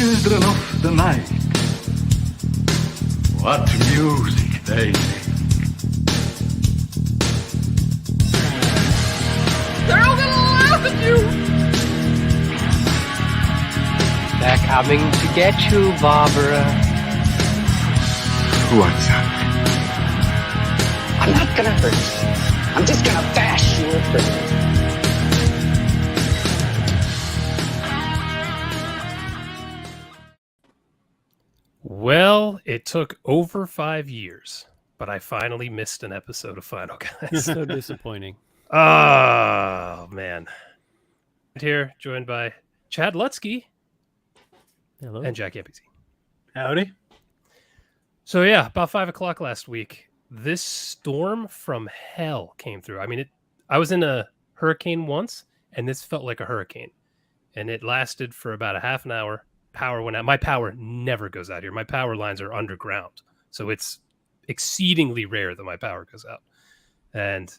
children of the night. What music they make. They're all gonna laugh at you! They're coming to get you, Barbara. What's up? I'm not gonna hurt you. I'm just gonna bash you for you. Well, it took over 5 years, but I finally missed an episode of Final Guys. So disappointing. Oh, man. Here, joined by Chad Lutzke Hello. and Jack Yampese. Howdy. So, yeah, about 5 o'clock last week, this storm from hell came through. I mean, I was in a hurricane once, and this felt like a hurricane. And it lasted for about a half an hour. Power went out. My power never goes out here. My power lines are underground. So it's exceedingly rare that my power goes out. And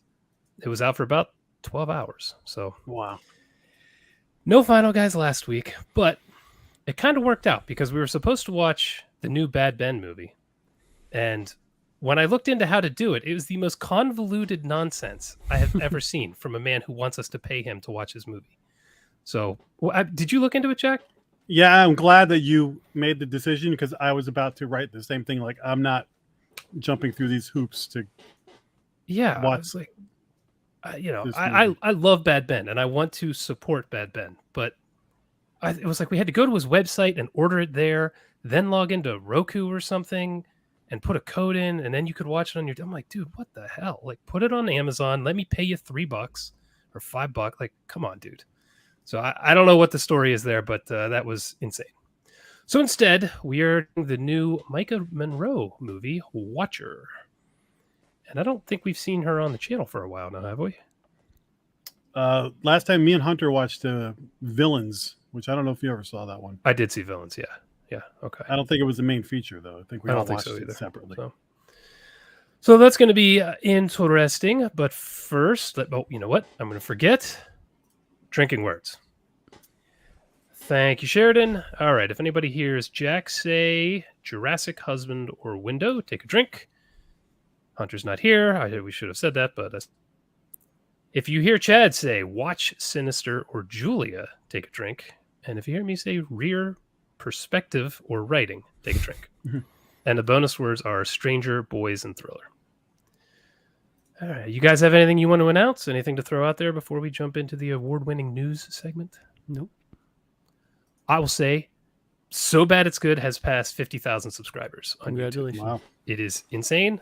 it was out for about 12 hours. So Wow. no Final Guys last week, but it kind of worked out because we were supposed to watch the new Bad Ben movie. And when I looked into how to do it, it was the most convoluted nonsense I have ever seen from a man who wants us to pay him to watch his movie. So did you look into it, Jack? Yeah, I'm glad that you made the decision because I was about to write the same thing. Like, I'm not jumping through these hoops to. Yeah, I Watch was like, this I movie. love Bad Ben and I want to support Bad Ben, but it was like we had to go to his website and order it there, then log into Roku or something and put a code in, and then you could watch it on your. I'm like, dude, what the hell? Like, put it on Amazon. Let me pay you $3 or $5. Like, come on, dude. So I don't know what the story is there, but that was insane. So instead, we are doing the new Maika Monroe movie, Watcher. And I don't think we've seen her on the channel for a while now, have we? Last time me and Hunter watched Villains, which I don't know if you ever saw that one. I did see Villains, yeah. Yeah, okay. I don't think it was the main feature, though. I think we I all don't think watched so it either. separately. So that's going to be interesting. But first, you know what? I'm going to forget. Drinking words. Thank you, Sheridan. All right. If anybody hears Jack say Jurassic husband or window, take a drink. Hunter's not here. We should have said that, but if you hear Chad say watch Sinister or Julia, take a drink. And if you hear me say rear perspective or writing, take a drink. And the bonus words are stranger, boys, and thriller. All right. You guys have anything you want to announce? Anything to throw out there before we jump into the award-winning news segment? Nope. I will say, So Bad It's Good has passed 50,000 subscribers on YouTube. Congratulations. Wow. It is insane.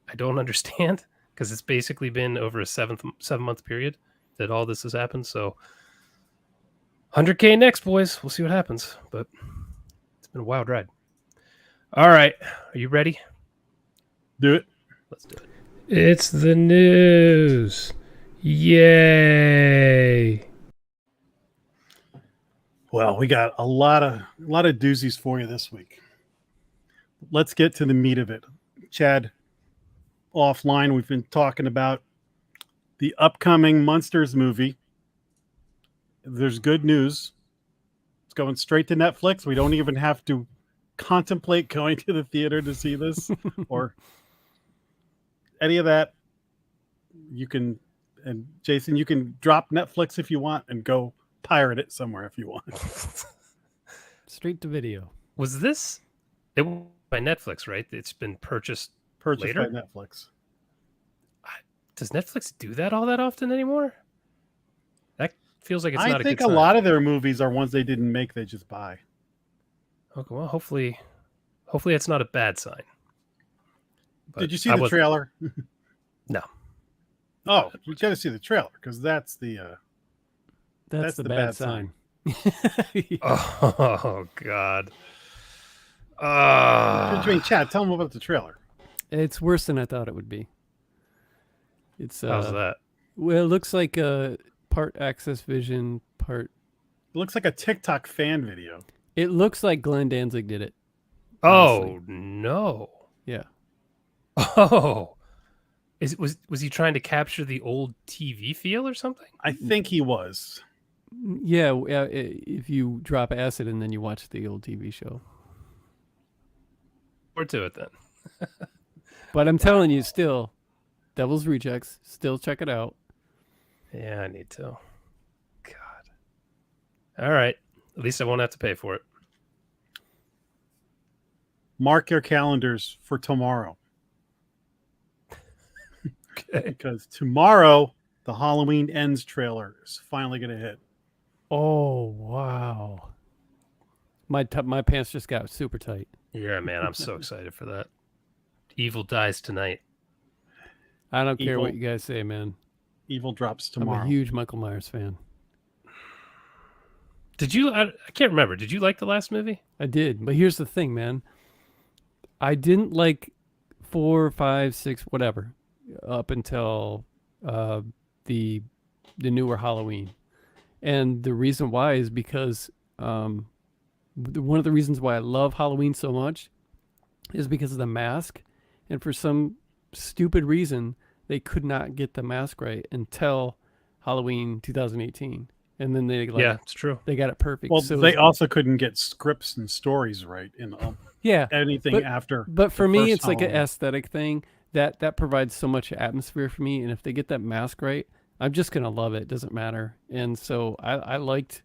I don't understand because it's basically been over a 7-month period that all this has happened. So 100K next, boys. We'll see what happens. But it's been a wild ride. All right. Are you ready? Do it. Let's do it. It's the news. Yay. Well, we got a lot of doozies for you this week. Let's get to the meat of it. Chad, offline, we've been talking about the upcoming Monsters movie. There's good news. It's going straight to Netflix. We don't even have to contemplate going to the theater to see this or any of that. You can, and Jason, you can drop Netflix if you want and go pirate it somewhere if you want. Straight to video. Was this it was by Netflix, right? It's been purchased Purchased later? by Netflix. Does Netflix do that all that often anymore? That feels like it's I not a think good a sign. lot of their movies are ones they didn't make, they just buy. Okay, well, hopefully it's not a bad sign. But Did you see I the wasn't- trailer? No. Oh, you got to see the trailer because that's the That's the bad sign. Oh God. Chad, tell them about the trailer. It's worse than I thought it would be. It's How's that? well, it looks like a part Access Vision, part. It looks like a TikTok fan video. It looks like Glenn Danzig did it. Oh honestly. no. Yeah. Oh. Was he trying to capture the old TV feel or something? I think he was. Yeah, if you drop acid and then you watch the old TV show. Or to it then. But I'm telling you, still, Devil's Rejects. Still check it out. Yeah, I need to. God. All right. At least I won't have to pay for it. Mark your calendars for tomorrow. Okay. Because tomorrow, the Halloween Ends trailer is finally going to hit. Oh wow! My pants just got super tight. Yeah, man, I'm so excited for that. Evil dies tonight. I don't care Evil. what you guys say, man. Evil drops I'm tomorrow. a huge Michael Myers fan. Did you? I can't remember. Did you like the last movie? I did, but here's the thing, man. I didn't like 4, 5, 6, whatever, up until the newer Halloween. And the reason why is because one of the reasons why I love Halloween so much is because of the mask. And for some stupid reason, they could not get the mask right until Halloween 2018. And then Yeah, it's true. they got it perfect. Well, So they also couldn't get scripts and stories right in yeah, anything after. But for the me, first it's like an Halloween. aesthetic thing that provides so much atmosphere for me. And if they get that mask right, I'm just gonna love it. It doesn't matter. And so I liked,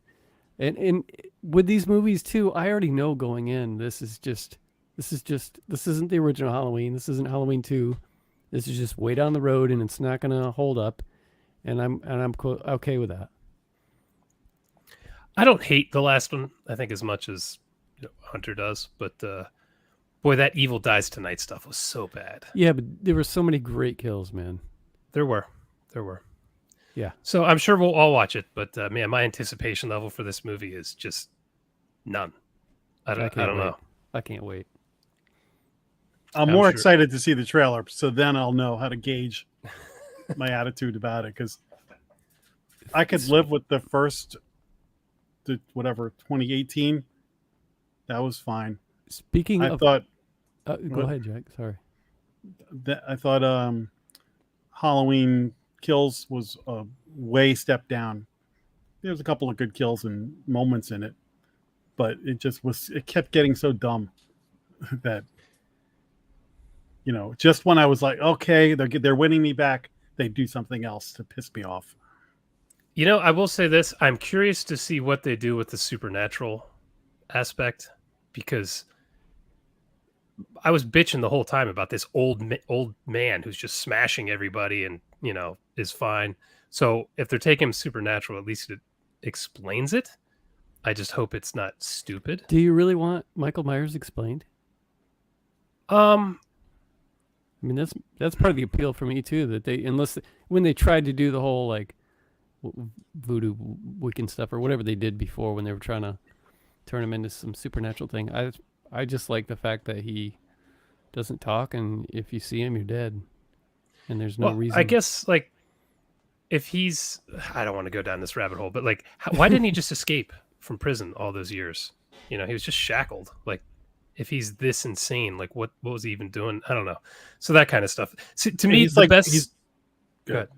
and with these movies too, I already know going in, this isn't the original Halloween. This isn't Halloween 2. This is just way down the road, and it's not gonna hold up. And I'm okay with that. I don't hate the last one, I think, as much as Hunter does. But boy, that Evil Dies Tonight stuff was so bad. Yeah, but there were so many great kills, man. There were. Yeah. So I'm sure we'll all watch it. But man, my anticipation level for this movie is just none. I don't know. I can't wait. I'm I'm more sure. excited to see the trailer, so then I'll know how to gauge my attitude about it. Because I could live with the first, 2018. That was fine. Speaking I of, thought go ahead, Jack. Sorry. Halloween Kills was a way step down. There's a couple of good kills and moments in it, but it kept getting so dumb that just when I was like, okay, they're winning me back, they do something else to piss me off. I will say this. I'm curious to see what they do with the supernatural aspect, because I was bitching the whole time about this old man who's just smashing everybody and, is fine. So if they're taking him supernatural, at least it explains it. I just hope it's not stupid. Do you really want Michael Myers explained? I mean, that's part of the appeal for me too. That when they tried to do the whole like voodoo Wiccan stuff or whatever they did before, when they were trying to turn him into some supernatural thing, I just like the fact that he doesn't talk, and if you see him, you're dead, and there's no reason. I guess like if I don't want to go down this rabbit hole, but like, why didn't he just escape from prison all those years? He was just shackled. Like, if he's this insane, like what was he even doing? I don't know. So that kind of stuff. So, to me, the best. He's good.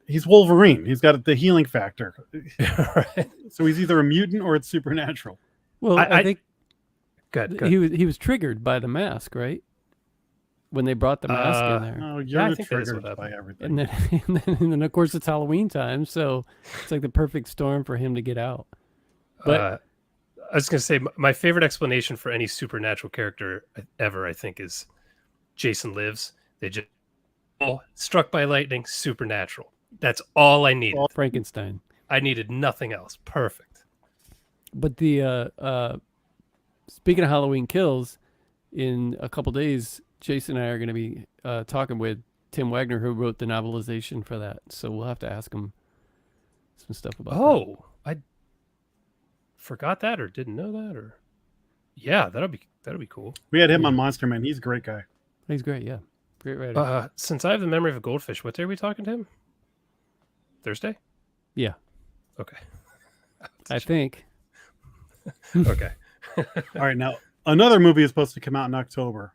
He's Wolverine. He's got the healing factor. Right. So he's either a mutant or it's supernatural. Well, I think good. he was triggered by the mask, right? When they brought the mask in there. No, Yeah, I you're think that is what triggered by happened. everything. And then of course it's Halloween time, so it's like the perfect storm for him to get out. But I was going to say my favorite explanation for any supernatural character ever, I think, is Jason Lives. They just struck by lightning, supernatural. That's all I needed. Frankenstein. I needed nothing else. Perfect. But the speaking of Halloween Kills, in a couple days, Jason and I are going to be talking with Tim Wagner, who wrote the novelization for that. So we'll have to ask him some stuff about that. I forgot that or didn't know that, or yeah, that'll be cool. We had him on Monster Man. He's a great guy. He's great, yeah. Great writer. Since I have the memory of a goldfish, what day are we talking to him? Thursday? Yeah. Okay. I think. Okay. All right, now another movie is supposed to come out in October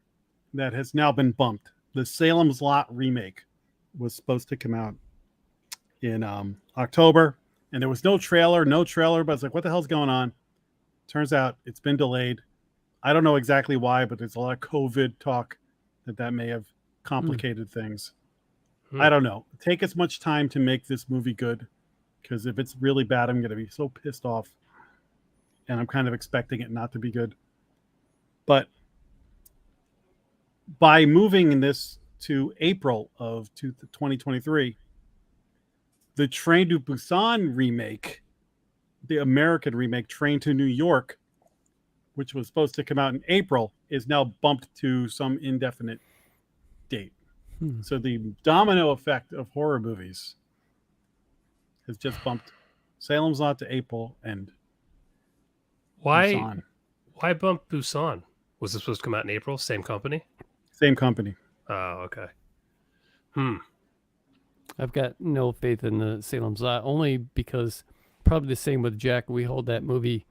that has now been bumped. The Salem's Lot remake was supposed to come out in October, And there was no trailer, but it's like, what the hell's going on? Turns out it's been delayed. I don't know exactly why, but there's a lot of COVID talk that may have complicated things. I don't know. Take as much time to make this movie good, because if it's really bad, I'm going to be so pissed off. And I'm kind of expecting it not to be good. But by moving this to April of 2023, the Train to Busan remake, the American remake, Train to New York, which was supposed to come out in April, is now bumped to some indefinite date. So the domino effect of horror movies has just bumped Salem's Lot to April and Busan. Why bump Busan? Was this supposed to come out in April? Same company? Same company. Oh, okay. I've got no faith in the Salem's Lot, only because probably the same with Jack. We hold that movie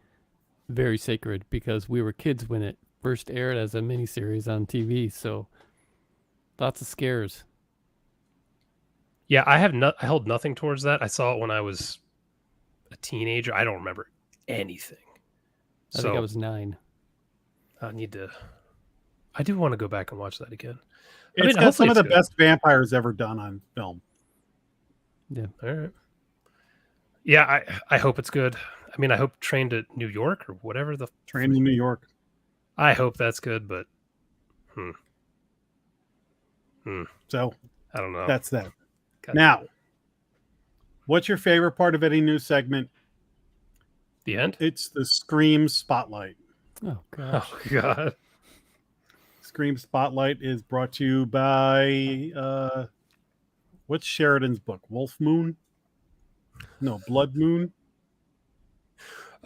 very sacred because we were kids when it first aired as a miniseries on TV. So lots of scares. Yeah, I held nothing towards that. I saw it when I was a teenager. I don't remember anything. I think I was 9. I do want to go back and watch that again. It's got some of the best vampires ever done on film. Yeah. All right. Yeah, I hope it's good. I mean, I hope Train to New York or whatever the Train to New York. I hope that's good, but So I don't know. That's that. God. Now, what's your favorite part of any news segment? The end? It's the Scream Spotlight. Oh, gosh. Oh, God. Scream Spotlight is brought to you by, what's Sheridan's book? Wolf Moon? No, Blood Moon?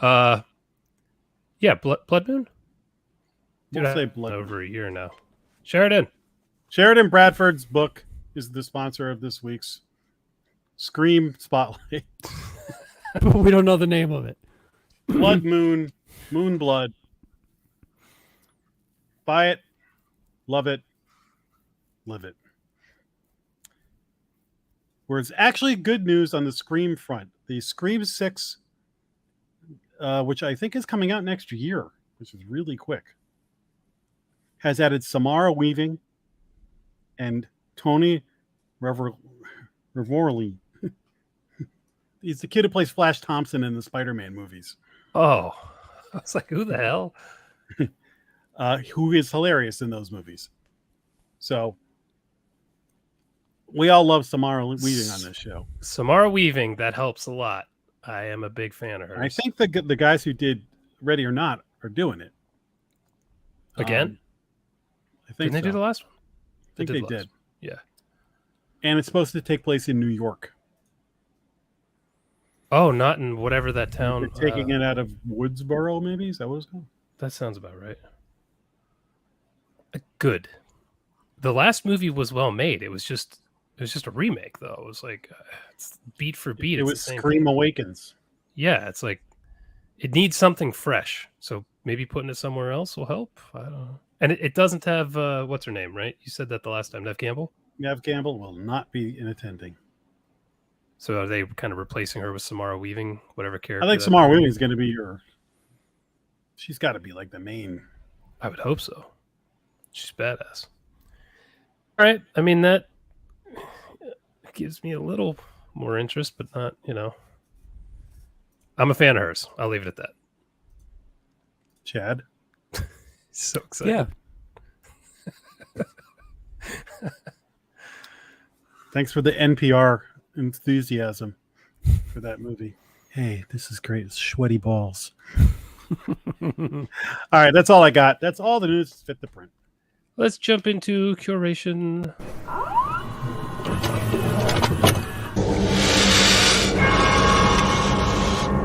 Yeah, Blood Moon? Dude, We'll say Blood over a year now. Sheridan Bradford's book is the sponsor of this week's Scream Spotlight. But we don't know the name of it. Blood Moon, Moon Blood. Buy it, love it, live it. Whereas actually good news on the Scream front. The Scream 6, which I think is coming out next year, which is really quick, has added Samara Weaving and Tony Revolori. He's the kid who plays Flash Thompson in the Spider-Man movies. Oh, I was like, who the hell? Who is hilarious in those movies. So we all love Samara Weaving on this show. Samara Weaving, that helps a lot. I am a big fan of her. I think the guys who did Ready or Not are doing it. Again? I think Didn't they do the last one? I think they the last did. one. Yeah. And it's supposed to take place in New York. Oh, not in whatever that town. They're taking it out of Woodsboro, maybe? Is that what it's called? That sounds about right. Good. The last movie was well made. It was just a remake, though. It was like it's beat for beat. It It's was the same Scream thing. Awakens. Yeah, it's like it needs something fresh. So maybe putting it somewhere else will help. I don't know. And it doesn't have what's her name, right? You said that the last time, Neve Campbell. Neve Campbell will not be in attending. So are they kind of replacing her with Samara Weaving, whatever character? I think Samara Weaving is going to be her. She's got to be like the main. I would hope so. She's badass. All right. I mean, that gives me a little more interest, but not, I'm a fan of hers. I'll leave it at that. Chad. So excited. Yeah. Thanks for the NPR enthusiasm for that movie. Hey, this is great. It's sweaty balls. All right, that's all I got. That's all the news fit the print. Let's jump into curation.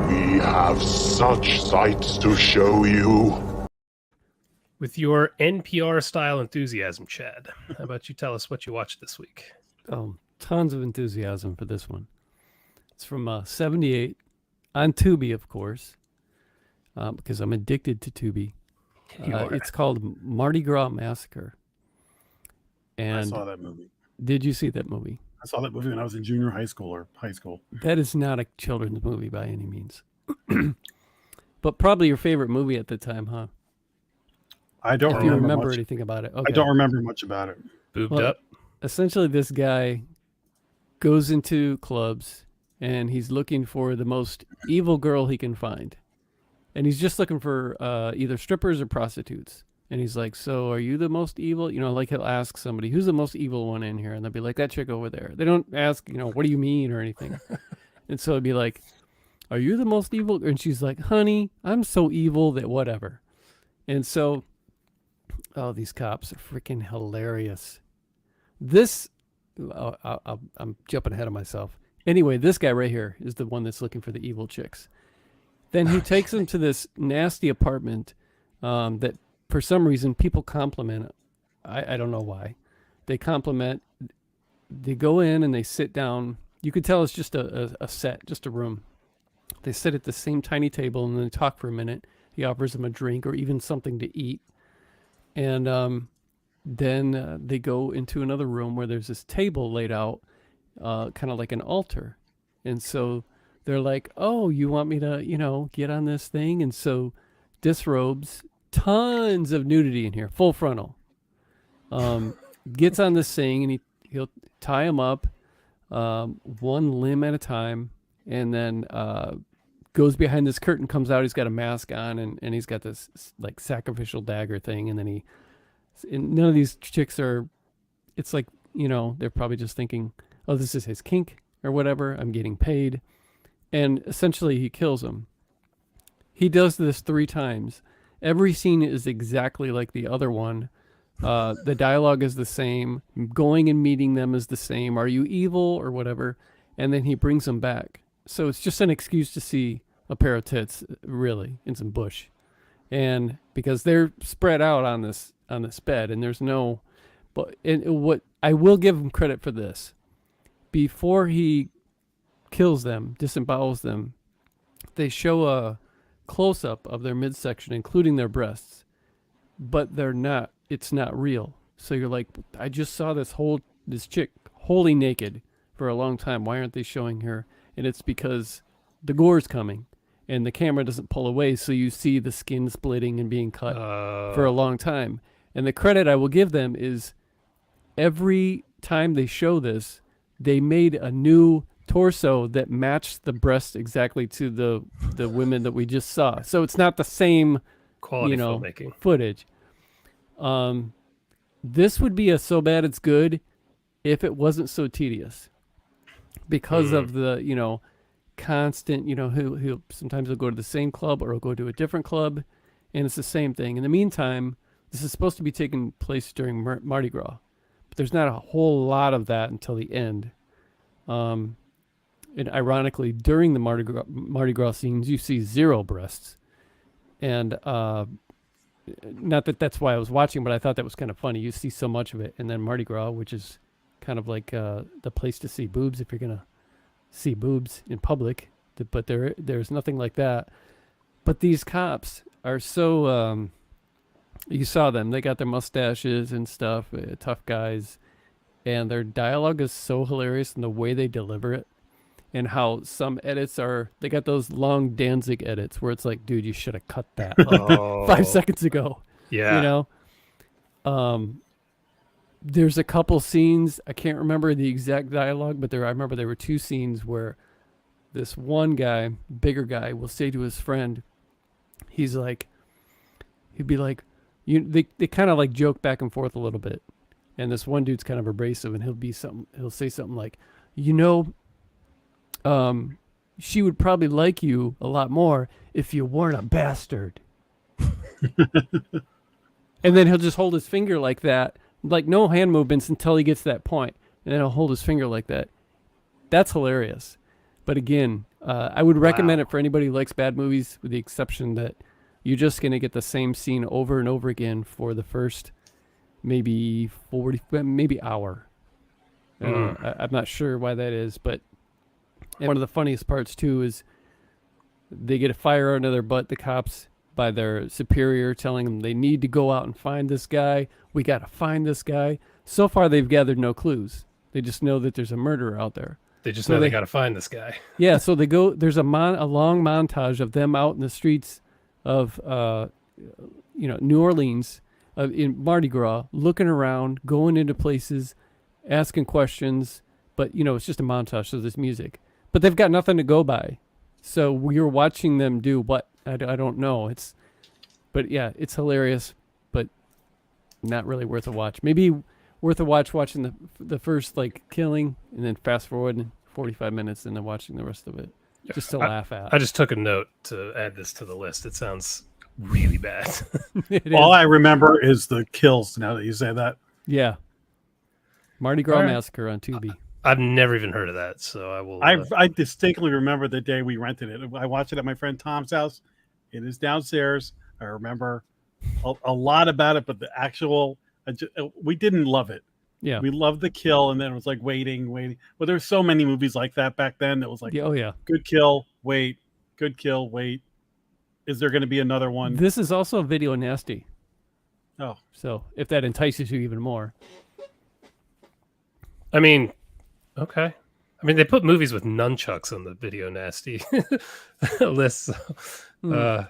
We have such sights to show you. With your NPR style enthusiasm, Chad. How about you tell us what you watched this week? Tons of enthusiasm for this one. It's from 78 on Tubi, of course, because I'm addicted to Tubi. It's called Mardi Gras Massacre. And I saw that movie. Did you see that movie? I saw that movie when I was in junior high school or high school. That is not a children's movie by any means. But probably your favorite movie at the time, huh? I don't If you remember remember much. anything about it. Okay. I don't remember much about it. Boobed Well, up. Essentially, this guy goes into clubs and he's looking for the most evil girl he can find. And he's just looking for either strippers or prostitutes. And he's like, so are you the most evil? You know, like he'll ask somebody, who's the most evil one in here? And they'll be like, that chick over there. They don't ask, you know, what do you mean or anything. And so it'd be like, are you the most evil? And she's like, honey, I'm so evil that whatever. And so, oh, these cops are freaking hilarious. This, I'm jumping ahead of myself. Anyway, this guy right here is the one that's looking for the evil chicks. Then he takes him to this nasty apartment that for some reason people compliment. I don't know why. They compliment. They go in and they sit down. You could tell it's just a set, just a room. They sit at the same tiny table and then they talk for a minute. He offers them a drink or even something to eat. And then they go into another room where there's this table laid out, kind of like an altar. And so they're like, oh, you want me to, you know, get on this thing? And so disrobes, tons of nudity in here, full frontal. Gets on this thing and he'll tie him up, one limb at a time, and then goes behind this curtain, comes out, he's got a mask on, and he's got this like sacrificial dagger thing, and then none of these chicks are, it's like, you know, they're probably just thinking, oh, this is his kink or whatever, I'm getting paid. And essentially he kills him. He does this 3 times. Every scene is exactly like the other one. The dialogue is the same. Going and meeting them is the same. Are you evil or whatever? And then he brings them back. So it's just an excuse to see a pair of tits, really, in some bush. And because they're spread out on this bed, and there's no, what I will give him credit for this. Before he kills them, disembowels them, they show a close-up of their midsection, including their breasts, but it's not real. So you're like, I just saw this chick wholly naked for a long time. Why aren't they showing her? And it's because the gore's coming and the camera doesn't pull away, so you see the skin splitting and being cut for a long time. And the credit I will give them is every time they show this, they made a new torso that matched the breast exactly to the women that we just saw. So it's not the same Quality filmmaking footage. This would be a so bad it's good if it wasn't so tedious, because of the, you know, constant, you know, he'll sometimes he'll go to the same club or he'll go to a different club, and it's the same thing. In the meantime, this is supposed to be taking place during Mardi Gras, but there's not a whole lot of that until the end. And ironically, during the Mardi Gras scenes, you see 0 breasts. And not that that's why I was watching, but I thought that was kind of funny. You see so much of it. And then Mardi Gras, which is kind of like the place to see boobs if you're going to see boobs in public. But there's nothing like that. But these cops are so... you saw them. They got their mustaches and stuff, tough guys. And their dialogue is so hilarious in the way they deliver it. And how some edits they got those long Danzig edits where it's like, dude, you should have cut that 5 seconds ago. Yeah. You know? There's a couple scenes, I can't remember the exact dialogue, but I remember there were 2 scenes where this one guy, bigger guy, will say to his friend, he'd be like, they kind of like joke back and forth a little bit. And this one dude's kind of abrasive, and he'll say something like, you know, she would probably like you a lot more if you weren't a bastard. And then he'll just hold his finger like that, like no hand movements until he gets to that point, and then he'll hold his finger like that. That's hilarious. But again, I would recommend it for anybody who likes bad movies, with the exception that you're just going to get the same scene over and over again for the first maybe hour. I'm not sure why that is, but one of the funniest parts too is they get a fire under their butt, the cops, by their superior telling them they need to go out and find this guy. We got to find this guy. So far, they've gathered no clues. They just know that there's a murderer out there. They just So know they they- got to find this guy. Yeah, so they go. There's a long montage of them out in the streets of New Orleans, in Mardi Gras, looking around, going into places, asking questions. But it's just a montage, so there's music. But they've got nothing to go by, so we're watching them do what I don't know. But yeah, it's hilarious, but not really worth a watch. Maybe worth a watch watching the first killing, and then fast forward 45 minutes and then watching the rest of it just to laugh at. I just took a note to add this to the list. It sounds really bad. All I remember is the kills. Now that you say that, Yeah. Mardi Gras All right. Massacre on Tubi. I've never even heard of that, so I will. I distinctly remember the day we rented it. I watched it at my friend Tom's house. It is downstairs. I remember a lot about it, but the actual we didn't love it. Yeah. We loved the kill, and then it was like waiting. Well, there were so many movies like that back then. That was like, Oh yeah. good kill, wait, good kill, wait. Is there going to be another one? This is also video nasty. Oh, So if that entices you even more. I mean, okay. I mean, they put movies with nunchucks on the video nasty list. So.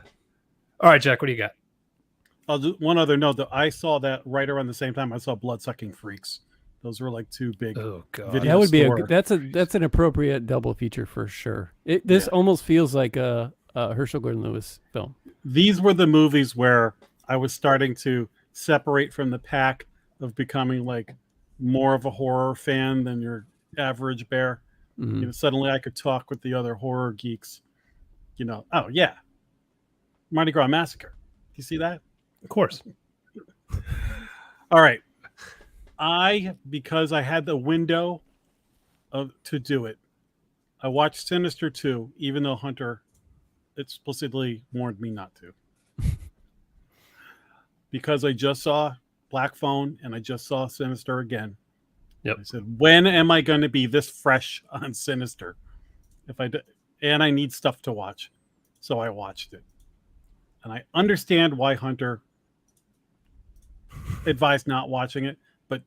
All right, Jack, what do you got? I'll do one other note. That I saw that right around the same time I saw Bloodsucking Freaks. Those were like two big. Oh god, Video That would be store. that's an appropriate double feature for sure. This almost feels like a Herschel Gordon Lewis film. These were the movies where I was starting to separate from the pack of becoming like more of a horror fan than your average bear. Mhm. Suddenly I could talk with the other horror geeks. Oh yeah, Mardi Gras Massacre. You see that? of course. All right. Because I had the window to do it, I watched Sinister 2, even though Hunter explicitly warned me not to. Because I just saw Black Phone and I just saw Sinister again. Yep. I said, when am I going to be this fresh on Sinister? And I need stuff to watch. So I watched it. And I understand why Hunter advised not watching it. But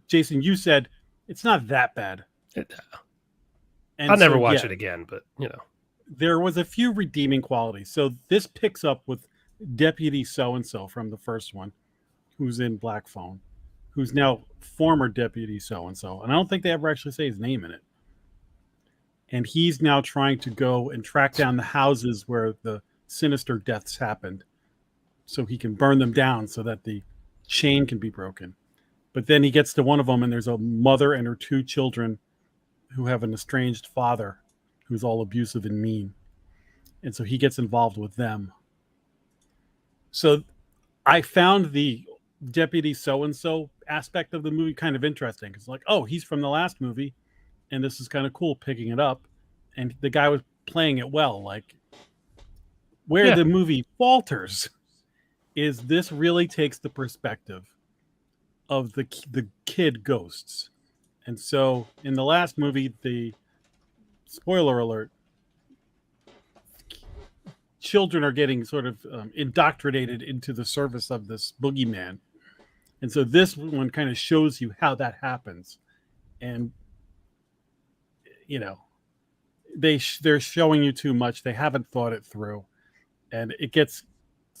Jason, you said it's not that bad. And I'll never so, watch yeah, it again, but there was a few redeeming qualities. So this picks up with Deputy So-and-so from the first one, who's in Black Phone, who's now former Deputy So-and-so. And I don't think they ever actually say his name in it. And he's now trying to go and track down the houses where the Sinister deaths happened so he can burn them down so that the chain can be broken. But then he gets to one of them and there's a mother and her two children who have an estranged father who's all abusive and mean. And so he gets involved with them. So I found the Deputy So-and-so aspect of the movie kind of interesting. It's like, oh, he's from the last movie and this is kind of cool picking it up. And the guy was playing it well. Like, where the movie falters is this really takes the perspective of the kid ghosts. And so in the last movie, the spoiler alert, children are getting sort of indoctrinated into the service of this boogeyman. And so this one kind of shows you how that happens. And, they're showing you too much. They haven't thought it through. And it gets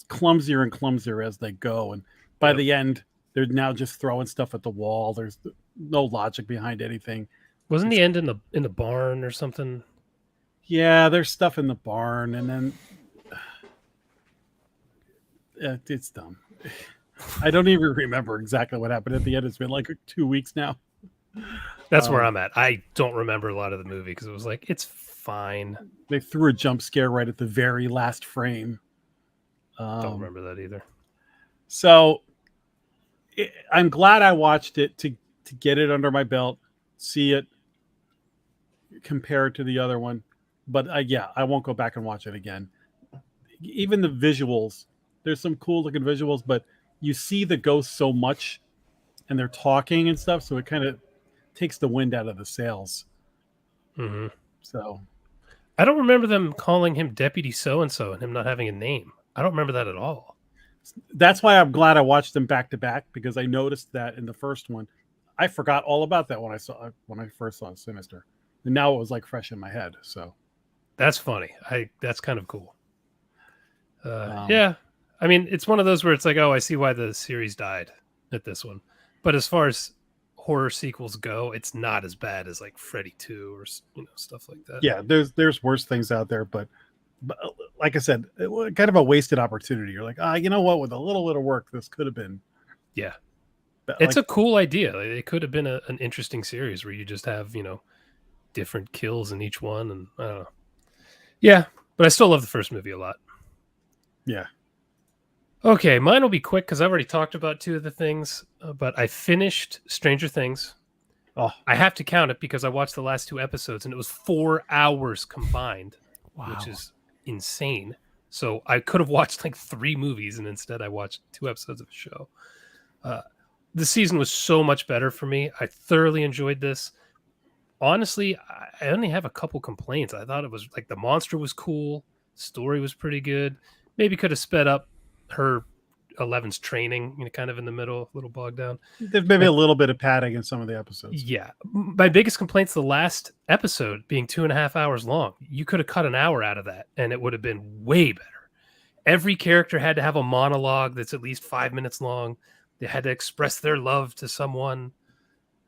clumsier and clumsier as they go. And by the end, they're now just throwing stuff at the wall. There's no logic behind anything. wasn't the end in the barn or something? Yeah, there's stuff in the barn, and then it's dumb. I don't even remember exactly what happened at the end. It's been like 2 weeks now. That's where I'm at. I don't remember a lot of the movie because it was like, it's fine. They threw a jump scare right at the very last frame. Don't remember that either. So I'm glad I watched it to get it under my belt, see it, compare it to the other one. But I won't go back and watch it again. Even the visuals, there's some cool looking visuals, but you see the ghosts so much and they're talking and stuff. So it kind of takes the wind out of the sails. Mm-hmm. So I don't remember them calling him Deputy So-and-so and him not having a name. I don't remember that at all. that's why I'm glad I watched them back to back, because I noticed that in the first one. I forgot all about that when I first saw Sinister, and now it was like fresh in my head. So That's funny. That's kind of cool. Um, Yeah, I mean, it's one of those where it's like, oh, I see why the series died at this one. But as far as horror sequels go, it's not as bad as like Freddy 2 or stuff like that. yeah, there's worse things out there, but like I said, it was kind of a wasted opportunity. You're like, you know what? With a little bit of work, this could have been. Yeah, But, it's like, a cool idea. Like, it could have been an interesting series where you just have different kills in each one, and I don't know. Yeah, but I still love the first movie a lot. yeah. Okay, mine will be quick because I've already talked about two of the things, but I finished Stranger Things. Oh, I have to count it because I watched the last 2 episodes and it was 4 hours combined, Wow. which is insane. So I could have watched like 3 movies and instead I watched 2 episodes of a show. The season was so much better for me. I thoroughly enjoyed this. Honestly, I only have a couple complaints. I thought it was like the monster was cool. Story was pretty good. Maybe could have sped up her 11's training, kind of in the middle, a little bogged down. there's maybe a little bit of padding in some of the episodes. Yeah. My biggest complaint's the last episode being 2.5 hours long. You could have cut an hour out of that and it would have been way better. Every character had to have a monologue that's at least 5 minutes long. They had to express their love to someone.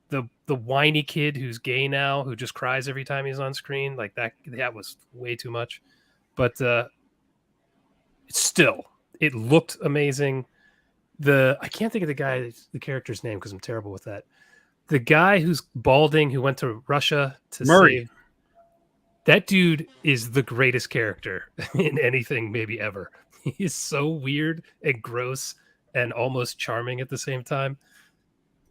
The whiny kid who's gay now, who just cries every time he's on screen, like that was way too much. But still, it looked amazing. I can't think of the character's name because I'm terrible with that. The guy who's balding who went to Russia to Murray. save. That dude is the greatest character in anything maybe ever. He is so weird and gross and almost charming at the same time.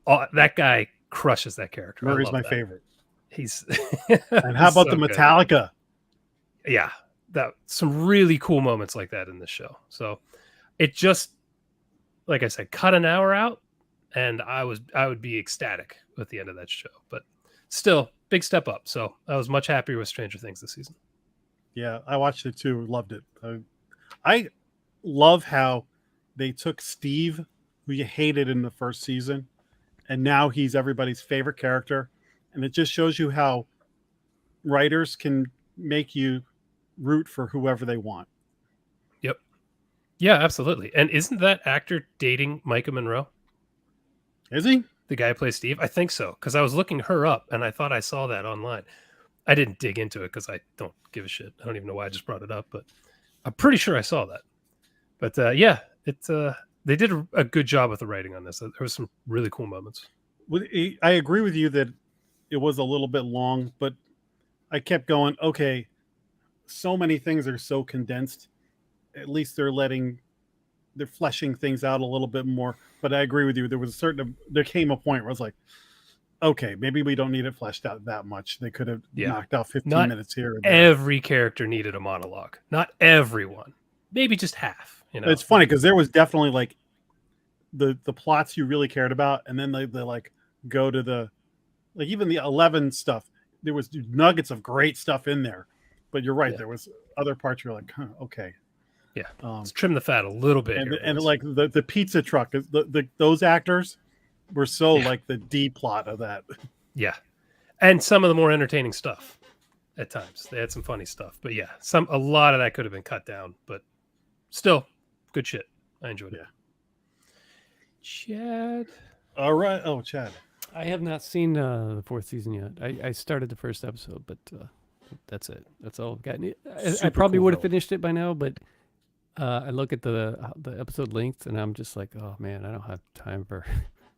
That guy crushes that character. Murray's my favorite. He's And how about so the good. Metallica? Yeah, some really cool moments like that in this show. So it just, like I said, cut an hour out, and I would be ecstatic at the end of that show. But still, big step up. So I was much happier with Stranger Things this season. Yeah, I watched it too. Loved it. I love how they took Steve, who you hated in the first season, and now he's everybody's favorite character. And it just shows you how writers can make you root for whoever they want. Yep. Yeah, absolutely. And isn't that actor dating Maika Monroe? Is he? The guy who plays Steve? I think so, because I was looking her up and I thought I saw that online. I didn't dig into it because I don't give a shit. I don't even know why I just brought it up, but I'm pretty sure I saw that. But yeah, they did a good job with the writing on this. There was some really cool moments. I agree with you that it was a little bit long, but I kept going, okay, so many things are so condensed. At least they're fleshing things out a little bit more. But I agree with you. There came a point where I was like, okay, maybe we don't need it fleshed out that much. They could have knocked out 15 minutes here. Every character needed a monologue. Not everyone. Maybe just half. It's funny because there was definitely like the plots you really cared about, and then they like go to the even the 11 stuff. There was nuggets of great stuff in there, but you're right. Yeah. There was other parts you're like, okay. Yeah, let's trim the fat a little bit. And like the pizza truck, those actors were so like the D plot of that. Yeah, and some of the more entertaining stuff at times. They had some funny stuff, but yeah, a lot of that could have been cut down, but still good shit. I enjoyed it. Chad. All right. Oh, Chad. I have not seen the 4th season yet. I started the first episode, but that's it. That's all I've gotten. I probably would have finished it by now, but I look at the episode length and I'm just like, oh man, I don't have time for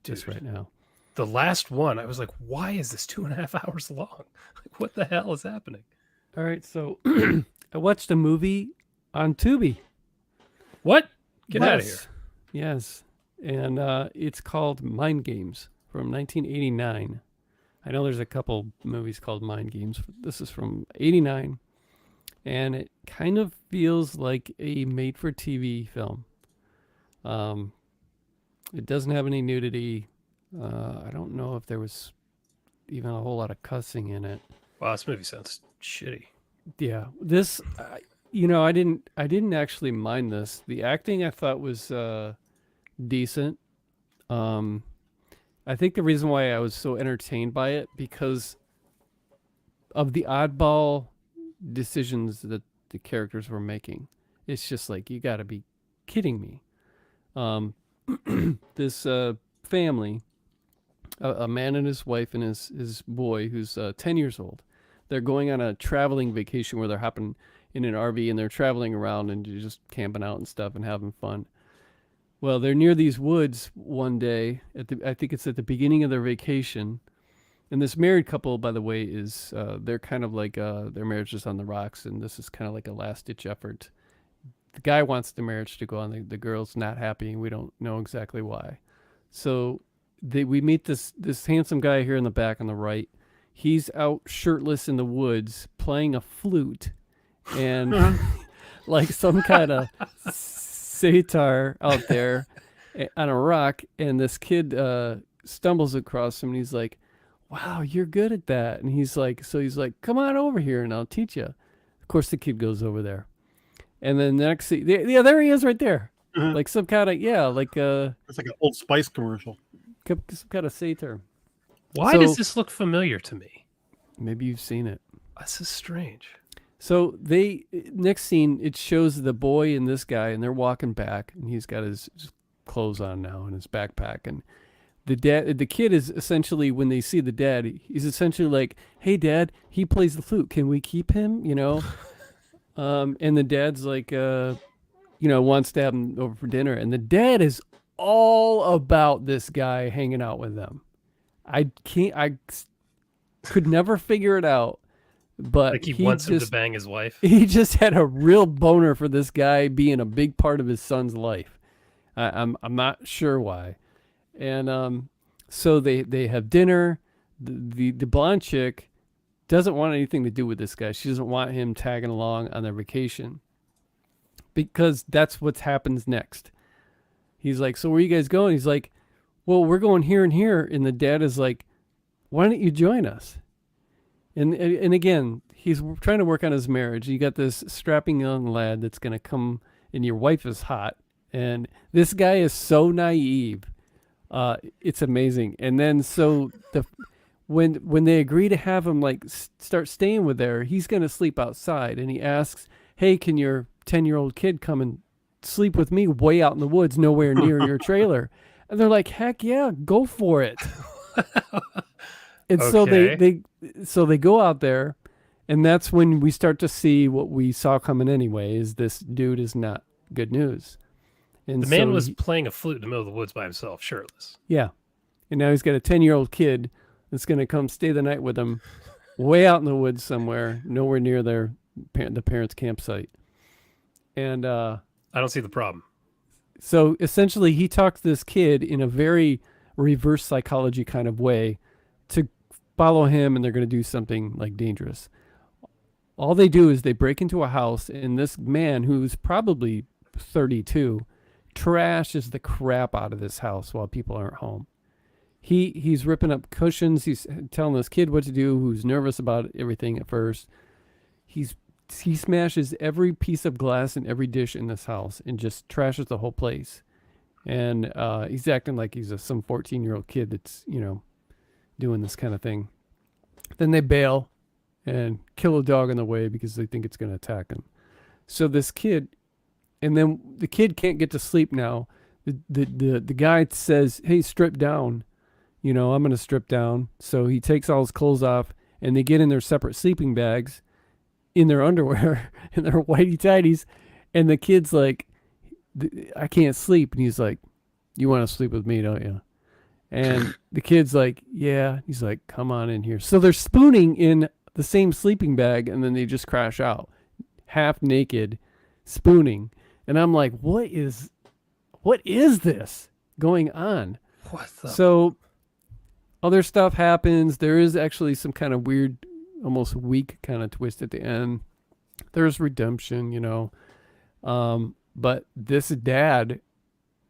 this right now. The last one, I was like, why is this 2.5 hours long? Like, what the hell is happening? All right, so I watched a movie on Tubi. What? Get out of here. Yes. And it's called Mind Games from 1989. I know there's a couple movies called Mind Games. This is from 89. And it kind of feels like a made-for-TV film. It doesn't have any nudity. I don't know if there was even a whole lot of cussing in it. Wow, this movie sounds shitty. Yeah. This, I didn't actually mind this. The acting I thought was decent. I think the reason why I was so entertained by it because of the oddball decisions that the characters were making. It's just like, you got to be kidding me. This family, a man and his wife and his boy who's 10 years old, they're going on a traveling vacation where they're hopping in an RV and they're traveling around and just camping out and stuff and having fun. Well, they're near these woods one day. I think it's at the beginning of their vacation. And this married couple, by the way, is they're kind of like their marriage is on the rocks, and this is kind of like a last-ditch effort. The guy wants the marriage to go on. The girl's not happy, and we don't know exactly why. So we meet this handsome guy here in the back on the right. He's out shirtless in the woods playing a flute and like some kind of sitar out there on a rock, and this kid stumbles across him and he's like, wow, you're good at that. And he's like, come on over here and I'll teach you. Of course the kid goes over there, and then the next there he is right there. Like some kind of it's like an Old Spice commercial. Some kind of sitar. Why does this look familiar to me? Maybe you've seen it. This is strange. So next scene, it shows the boy and this guy, and they're walking back, and he's got his clothes on now and his backpack. And the kid is essentially, when they see the dad, he's essentially like, "Hey, Dad, he plays the flute. Can we keep him?" You know. And the dad's like, wants to have him over for dinner, and the dad is all about this guy hanging out with them. I could never figure it out. But like he wants him to bang his wife. He just had a real boner for this guy being a big part of his son's life. I'm not sure why. And so they have dinner. The blonde chick doesn't want anything to do with this guy. She doesn't want him tagging along on their vacation because that's what happens next. He's like, "So where are you guys going?" He's like, "Well, we're going here and here." And the dad is like, "Why don't you join us?" And again, he's trying to work on his marriage. You got this strapping young lad that's going to come, and your wife is hot. And this guy is so naive. It's amazing. And then so when they agree to have him like start staying with her, he's going to sleep outside. And he asks, "Hey, can your 10-year-old kid come and sleep with me way out in the woods, nowhere near your trailer?" And they're like, "Heck yeah, go for it." And okay. so they go out there, and that's when we start to see what we saw coming anyway, is this dude is not good news. And the man was playing a flute in the middle of the woods by himself, shirtless. Yeah. And now he's got a 10-year-old kid that's going to come stay the night with him way out in the woods somewhere, nowhere near the parents' campsite. And I don't see the problem. So essentially he talks this kid in a very reverse psychology kind of way to follow him, and they're going to do something like dangerous. All they do is they break into a house, and this man, who's probably 32, trashes the crap out of this house while people aren't home. He's ripping up cushions. He's telling this kid what to do, who's nervous about everything at first. He smashes every piece of glass and every dish in this house and just trashes the whole place. And he's acting like he's some 14-year-old kid that's, doing this kind of thing. Then they bail and kill a dog on the way because they think it's going to attack him. So this kid, and then the kid can't get to sleep now. The guy says, "Hey, strip down. I'm going to strip down." So he takes all his clothes off, and they get in their separate sleeping bags in their underwear and their whitey tighties. And the kid's like, "I can't sleep." And he's like, "You want to sleep with me, don't you?" And the kid's like, "Yeah." He's like, "Come on in here." So they're spooning in the same sleeping bag, and then they just crash out, half naked, spooning. And I'm like, what is this going on? So other stuff happens. There is actually some kind of weird, almost weak kind of twist at the end. There's redemption, but this dad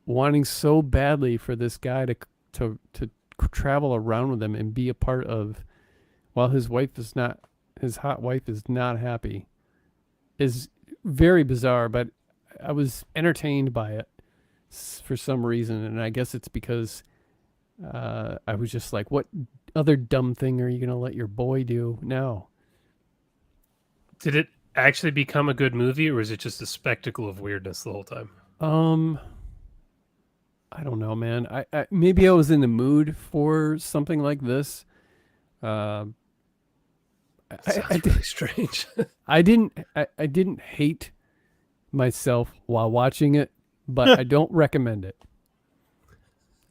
wanting so badly for this guy to travel around with him and be a part of, while his hot wife is not happy, is very bizarre. But I was entertained by it for some reason, and I guess it's because I was just like, what other dumb thing are you going to let your boy do now? Did it actually become a good movie, or was it just a spectacle of weirdness the whole time? I don't know, man. I maybe I was in the mood for something like this. Sounds I really strange. I didn't hate myself while watching it, but I don't recommend it.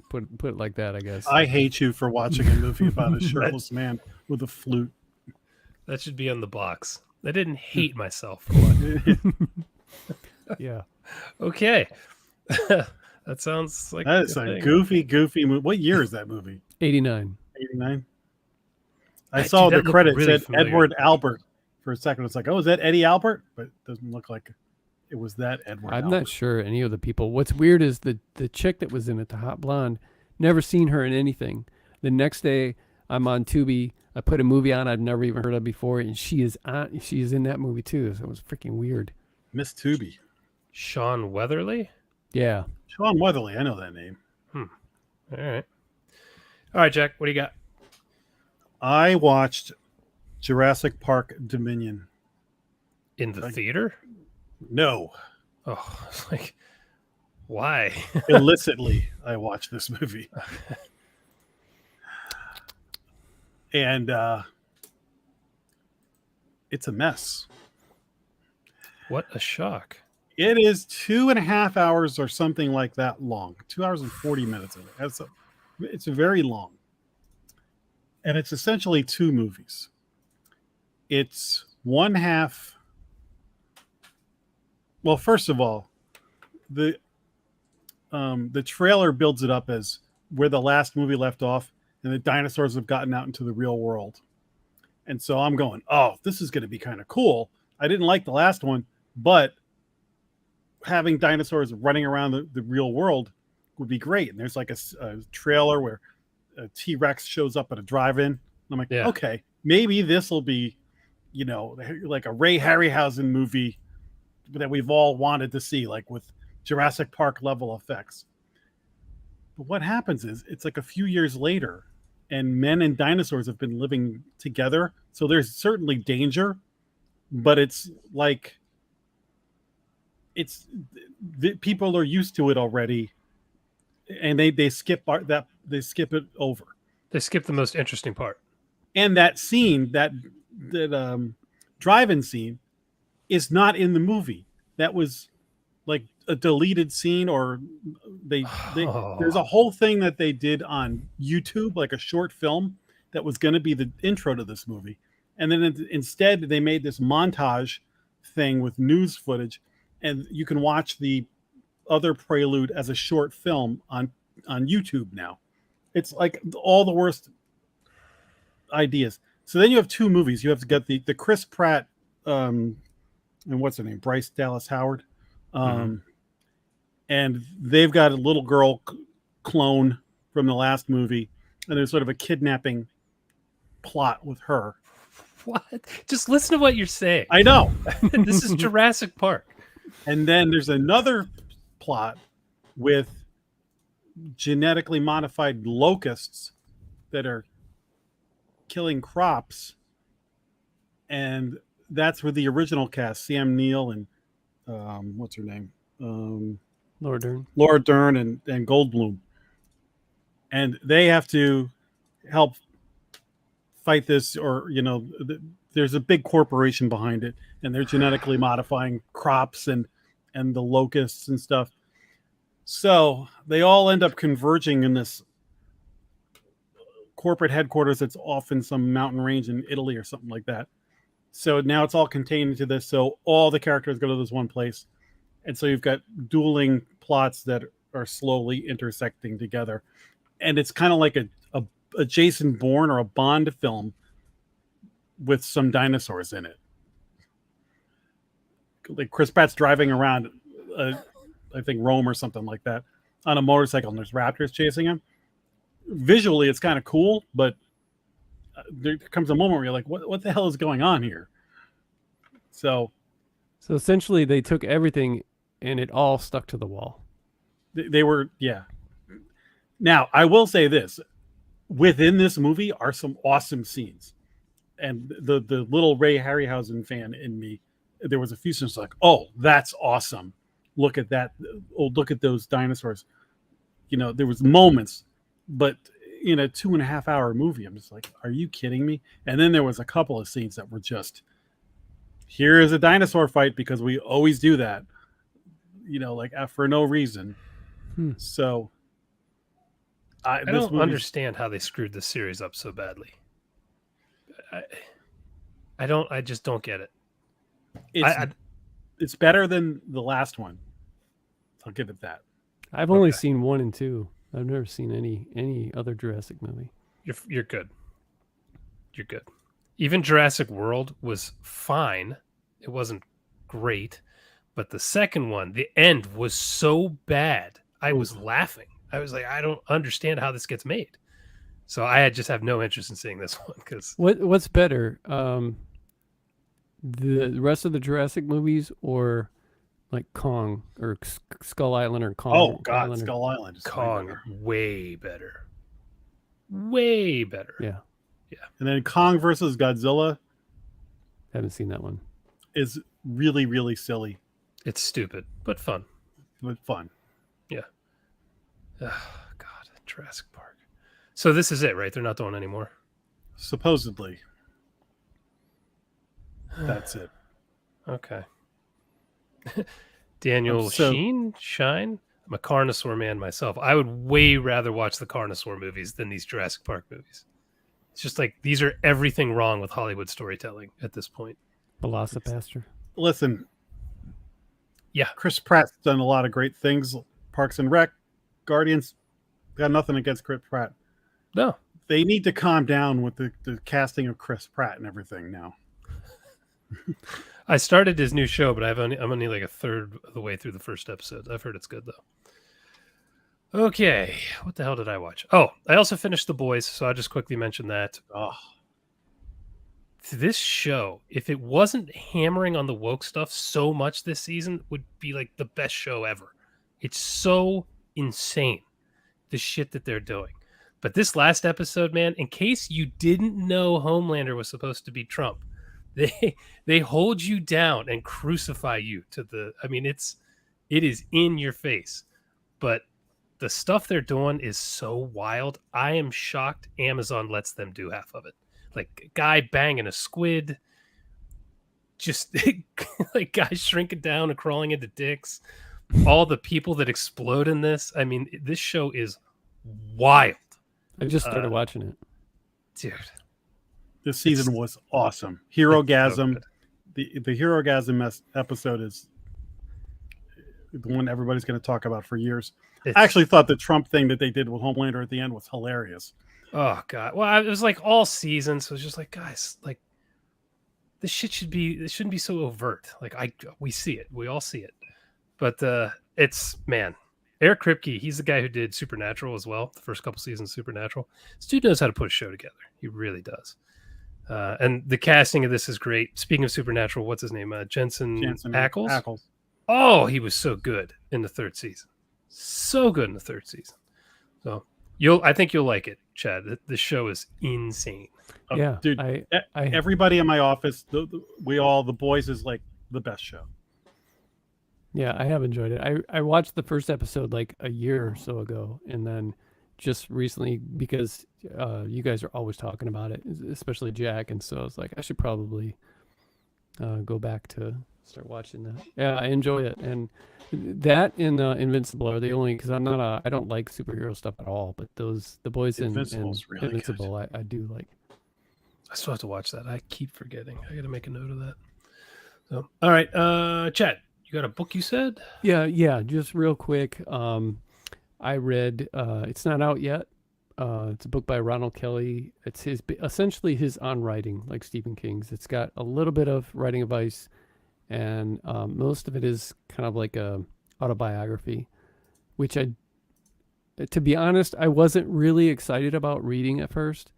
Put it like that, I guess. I hate you for watching a movie about a shirtless man with a flute. That should be on the box. I didn't hate myself for watching. Yeah. Okay. That sounds like That is a goofy movie. What year is that movie? 89. 89. I Dude, saw that the looked credits really said familiar. Edward Albert for a second. It's like, oh, is that Eddie Albert? But it doesn't look like it was that Edward I'm Albert. not sure any of the people. What's weird is the chick that was in it, the hot blonde, never seen her in anything. The next day, I'm on Tubi. I put a movie on I've never even heard of before, and she is in that movie too. So it was freaking weird. Miss Tubi. Sean Weatherly? Yeah. Sean Weatherly. I know that name. All right. All right, Jack, what do you got? I watched Jurassic Park Dominion. In the theater? No. Oh, it's like, why? Illicitly, I watched this movie. And it's a mess. What a shock. It is 2.5 hours or something like that long. 2 hours and 40 minutes. It's very long. And it's essentially two movies. It's one half. Well, first of all, the trailer builds it up as where the last movie left off, and the dinosaurs have gotten out into the real world. And so I'm going, oh, this is going to be kind of cool. I didn't like the last one, but having dinosaurs running around the real world would be great. And there's like a trailer where a T-Rex shows up at a drive-in. And I'm like, okay, maybe this will be, like a Ray Harryhausen movie that we've all wanted to see, like with Jurassic Park level effects. But what happens is it's like a few years later, and men and dinosaurs have been living together. So there's certainly danger, but it's like people are used to it already, and they skip it over. They skip the most interesting part. And that scene, that drive-in scene, is not in the movie. That was like a deleted scene, or there's a whole thing that they did on YouTube, like a short film that was going to be the intro to this movie, and then instead they made this montage thing with news footage, and you can watch the other prelude as a short film on YouTube now. It's like all the worst ideas. So then you have two movies. You have to get the Chris Pratt and what's her name, Bryce Dallas Howard, and they've got a little girl clone from the last movie, and there's sort of a kidnapping plot with her. What? Just listen to what you're saying. I know. This is Jurassic Park. And then there's another plot with genetically modified locusts that are killing crops, and that's where the original cast, Sam Neill and what's her name, Laura Dern and Goldblum, and they have to help fight this, or there's a big corporation behind it, and they're genetically modifying crops and the locusts and stuff. So they all end up converging in this corporate headquarters that's off in some mountain range in Italy or something like that. So now it's all contained into this. So all the characters go to this one place. And so you've got dueling plots that are slowly intersecting together. And it's kind of like a Jason Bourne or a Bond film with some dinosaurs in it. Like Chris Pratt's driving around, I think Rome or something like that, on a motorcycle, and there's raptors chasing him. Visually, it's kind of cool, but there comes a moment where you're like, what the hell is going on here? So essentially they took everything and it all stuck to the wall. they were, yeah. Now, I will say this. Within this movie are some awesome scenes. And the little Ray Harryhausen fan in me, there was a few scenes like, oh, that's awesome. Look at that. Oh, look at those dinosaurs. There was moments, but in a 2.5 hour movie, I'm just like, are you kidding me? And then there was a couple of scenes that were just, here is a dinosaur fight because we always do that, for no reason. So I don't understand how they screwed this series up so badly. I just don't get it. It's better than the last one. I'll give it that. I've only seen 1 and 2. I've never seen any other Jurassic movie. You're good. You're good. Even Jurassic World was fine. It wasn't great, but the second one, the end was so bad. I was laughing. I was like, I don't understand how this gets made. So I just have no interest in seeing this one because what's better, the rest of the Jurassic movies or like Kong or Skull Island or Kong? Oh God, Island Skull Island is Kong, way better. Way better. Yeah. And then Kong versus Godzilla. Haven't seen that one. Is really, really silly. It's stupid, but fun. But fun. Yeah. Oh, God, Jurassic Park. So this is it, right? They're not doing any more? Supposedly. That's it. Okay. Daniel Shine? I'm a Carnosaur man myself. I would way rather watch the Carnosaur movies than these Jurassic Park movies. It's just like, these are everything wrong with Hollywood storytelling at this point. Velocipaster. Listen. Yeah. Chris Pratt's done a lot of great things. Parks and Rec, Guardians. Got nothing against Chris Pratt. No. They need to calm down with the casting of Chris Pratt and everything now. I started his new show, but I'm only like a third of the way through the first episode. I've heard it's good, though. Okay. What the hell did I watch? Oh, I also finished The Boys, so I'll just quickly mention that. Oh. This show, if it wasn't hammering on the woke stuff so much this season, would be like the best show ever. It's so insane, the shit that they're doing. But this last episode, man, in case you didn't know Homelander was supposed to be Trump, they hold you down and crucify you to the. I mean, it is in your face, but the stuff they're doing is so wild. I am shocked Amazon lets them do half of it. Like a guy banging a squid, just like guys shrinking down and crawling into dicks. All the people that explode in this. I mean, this show is wild. I just started watching it, dude. This season was awesome. Herogasm, so the Herogasm episode is the one everybody's going to talk about for years. I actually thought the Trump thing that they did with Homelander at the end was hilarious. Oh God! Well, it was like all season, so it was just like, guys, like this shouldn't be so overt. Like we see it, we all see it, but it's man. Eric Kripke, he's the guy who did Supernatural as well. The first couple seasons of Supernatural. This dude knows how to put a show together. He really does. And the casting of this is great. Speaking of Supernatural, what's his name? Jensen Ackles. Oh, he was so good in the third season. So good in the third season. So I think you'll like it, Chad. The show is insane. Yeah, dude. Everybody in my office, the boys is like the best show. Yeah, I have enjoyed it. I watched the first episode like a year or so ago, and then just recently because you guys are always talking about it, especially Jack, and so I was like, I should probably go back to start watching that. Yeah, I enjoy it, and that and Invincible are the only because I don't like superhero stuff at all, but the boys in Invincible I do like. I still have to watch that. I keep forgetting. I got to make a note of that. So, all right, Chad. You got a book you said? Yeah. Just real quick. I read, it's not out yet. It's a book by Ronald Kelly. It's essentially his on writing, like Stephen King's. It's got a little bit of writing advice, and most of it is kind of like a autobiography, which to be honest, I wasn't really excited about reading at first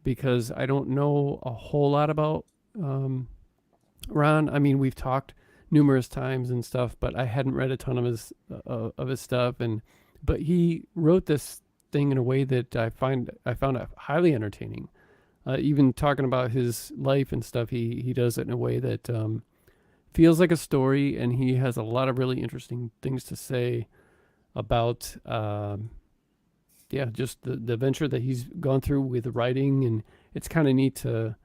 because I don't know a whole lot about Ron. I mean, we've talked numerous times and stuff, but I hadn't read a ton of his stuff, but he wrote this thing in a way that I found it highly entertaining. Even talking about his life and stuff, he does it in a way that feels like a story, and he has a lot of really interesting things to say about just the venture that he's gone through with writing. And it's kind of neat to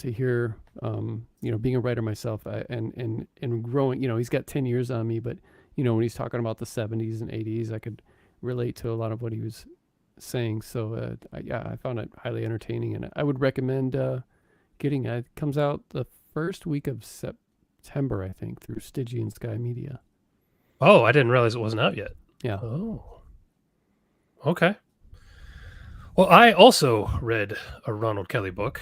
hear, being a writer myself, and growing, he's got 10 years on me, but when he's talking about the 70s and 80s, I could relate to a lot of what he was saying. So I found it highly entertaining, and I would recommend getting it. It comes out the first week of September, I think, through Stygian Sky Media. Oh, I didn't realize it wasn't out yet. Yeah. Oh, okay. Well, I also read a Ronald Kelly book,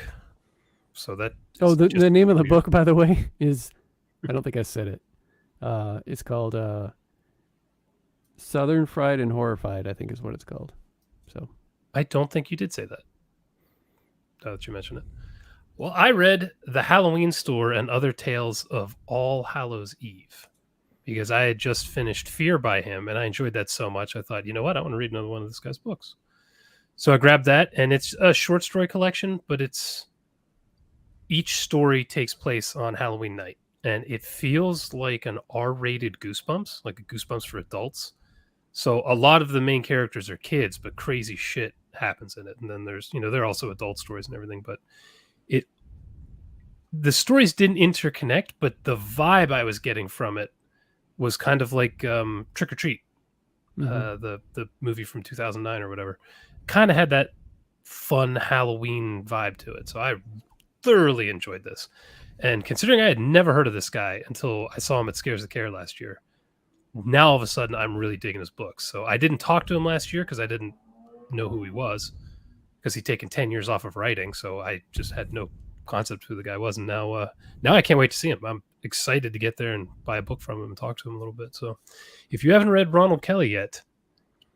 so that. Oh, the name of the book, by the way, is, I don't think I said it. It's called Southern Fried and Horrified, I think is what it's called. So I don't think you did say that. Now that you mention it. Well, I read The Halloween Store and Other Tales of All Hallows Eve because I had just finished Fear by him, and I enjoyed that so much. I thought, you know what? I want to read another one of this guy's books. So I grabbed that, and it's a short story collection, but each story takes place on Halloween night, and it feels like an R-rated Goosebumps, like a Goosebumps for adults. So a lot of the main characters are kids, but crazy shit happens in it. And then there's, there are also adult stories and everything, but the stories didn't interconnect, but the vibe I was getting from it was kind of like Trick or Treat, the movie from 2009 or whatever. Kind of had that fun Halloween vibe to it. So I thoroughly enjoyed this. And considering I had never heard of this guy until I saw him at Scares the Care last year, now all of a sudden I'm really digging his books. So I didn't talk to him last year because I didn't know who he was, because he'd taken 10 years off of writing. So I just had no concept who the guy was. And now I can't wait to see him. I'm excited to get there and buy a book from him and talk to him a little bit. So if you haven't read Ronald Kelly yet,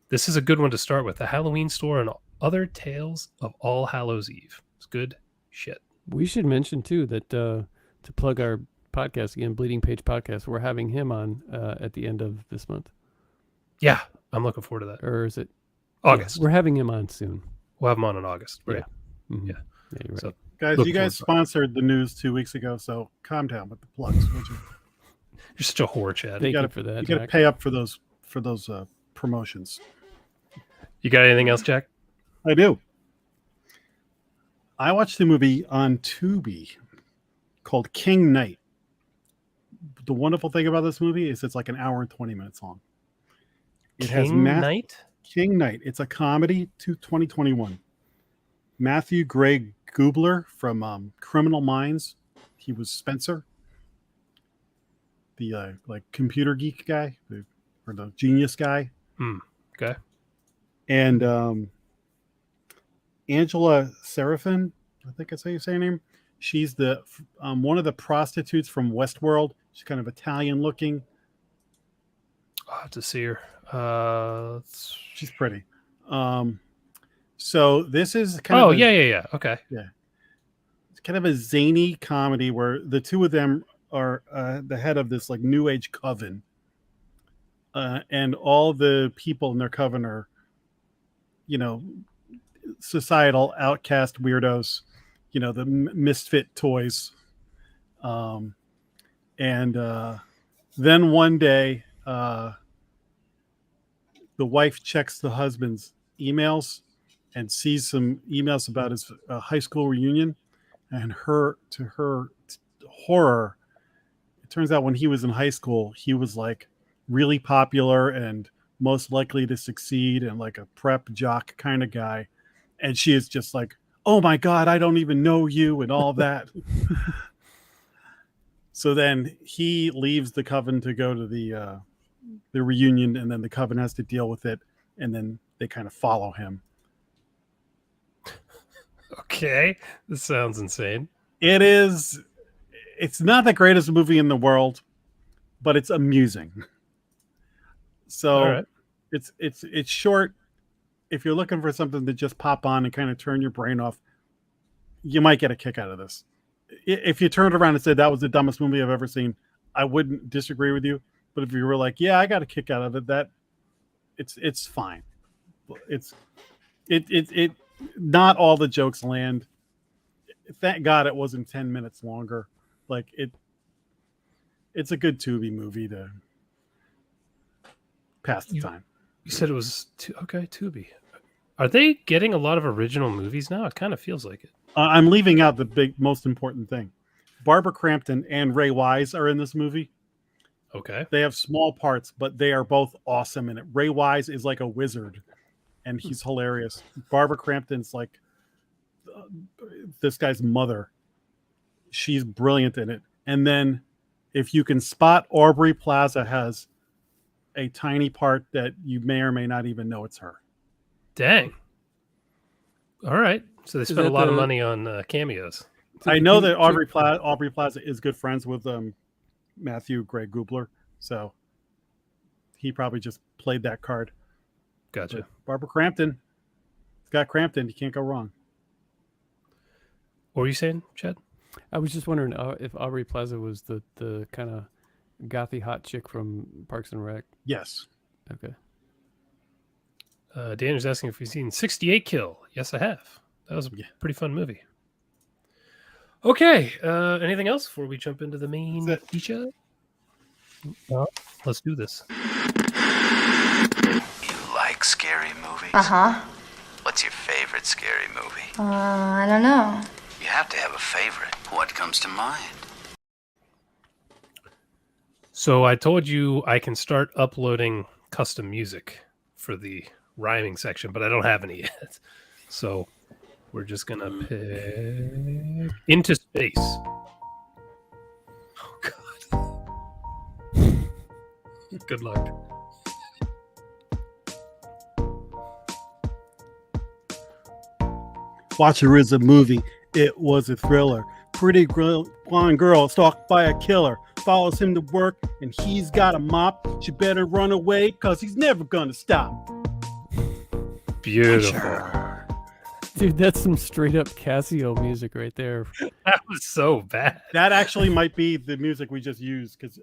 this is a good one to start with. The Halloween Store and Other Tales of All Hallows Eve. It's good shit. We should mention too that to plug our podcast again, Bleeding Page Podcast, we're having him on at the end of this month. Yeah, I'm looking forward to that. Or is it August? Yeah, we're having him on soon. We'll have him on in August. Right? Yeah. Mm-hmm. Yeah. You're right. So, guys, you guys sponsored the news 2 weeks ago, so calm down with the plugs, would you? You're such a whore, Chad. Thank you for that. You got to pay up for those promotions. You got anything else, Jack? I do. I watched the movie on Tubi called King Knight. The wonderful thing about this movie is it's like an hour and 20 minutes long. King Knight? King Knight. It's a comedy to 2021. Matthew Gray Gubler from Criminal Minds. He was Spencer, the computer geek guy, or the genius guy. Okay. And Angela Serafin, I think that's how you say her name. She's the one of the prostitutes from Westworld. She's kind of Italian looking. I'll have to see her. She's pretty. So this is kind of yeah. Okay. Yeah. It's kind of a zany comedy where the two of them are the head of this new age coven. And all the people in their coven are, societal outcast weirdos, the misfit toys. And then one day, the wife checks the husband's emails and sees some emails about his high school reunion. And to her horror, it turns out when he was in high school, he was really popular and most likely to succeed and a prep jock kind of guy. And she is just oh my God, I don't even know you and all that. So then he leaves the coven to go to the reunion, and then the coven has to deal with it. And then they kind of follow him. Okay. This sounds insane. It is. It's not the greatest movie in the world, but it's amusing. So all right. It's short. If you're looking for something to just pop on and kind of turn your brain off, you might get a kick out of this. If you turned around and said that was the dumbest movie I've ever seen, I wouldn't disagree with you. But if you were yeah, I got a kick out of it, it's fine. It not all the jokes land. Thank God it wasn't 10 minutes longer. Like it's a good Tubi movie to pass the time. You said it was Tubi. Are they getting a lot of original movies now? It kind of feels like it. I'm leaving out the most important thing. Barbara Crampton and Ray Wise are in this movie. Okay. They have small parts, but they are both awesome in it. Ray Wise is like a wizard, and he's hilarious. Barbara Crampton's like this guy's mother. She's brilliant in it. And then if you can spot, Aubrey Plaza has a tiny part that you may or may not even know it's her. Dang. All right. So they spent a lot of money on cameos. I know that Aubrey Plaza is good friends with Matthew Greg Goobler, so he probably just played that card. Gotcha. But Barbara Crampton, Scott Crampton, you can't go wrong. What were you saying, Chad? I was just wondering if Aubrey Plaza was the kind of gothy hot chick from Parks and Rec. Yes. Okay. Daniel's asking if we've seen 68 Kill. Yes, I have. That was a pretty fun movie. Okay. Anything else before we jump into the main feature? No. Let's do this. You like scary movies? Uh-huh. What's your favorite scary movie? I don't know. You have to have a favorite. What comes to mind? So I told you I can start uploading custom music for the rhyming section, but I don't have any yet. So we're just going to pick Into Space. Oh, God. Good luck. Watcher is a movie. It was a thriller. Pretty blonde girl stalked by a killer. Follows him to work and he's got a mop. She better run away because he's never going to stop. Beautiful. Dude, that's some straight up Casio music right there. That was so bad. That actually might be the music we just used because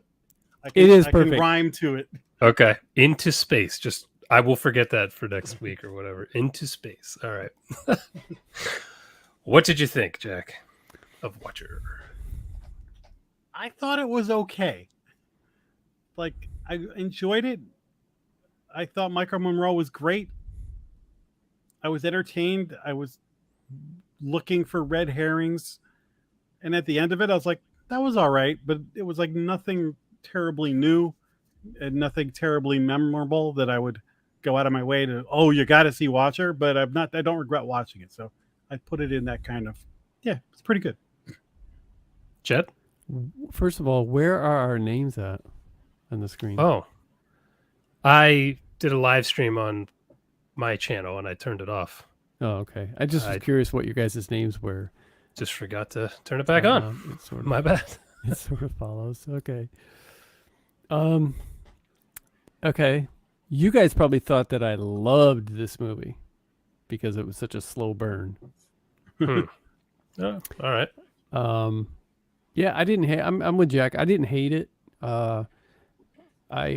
I perfect. can rhyme to it. Okay. Into Space. Just I will forget that for next week or whatever. Into Space. All right. What did you think, Jack, of Watcher? I thought it was okay. Like, I enjoyed it. I thought Maika Monroe was great. I was entertained. I was looking for red herrings. And at the end of it, I was like, that was all right. But it was like nothing terribly new and nothing terribly memorable that I would go out of my way to, oh, you got to see Watcher. But I don't regret watching it. So I put it in that kind of, yeah, it's pretty good. Chet? First of all, where are our names at on the screen? Oh, I did a live stream on my channel and I turned it off. Oh, okay. I just was curious what your guys' names were. Just forgot to turn it back on. It sort of, My bad. It sort of follows. Okay. Okay. You guys probably thought that I loved this movie because it was such a slow burn. Oh, all right. Yeah, I didn't hate. I'm with Jack. I didn't hate it. I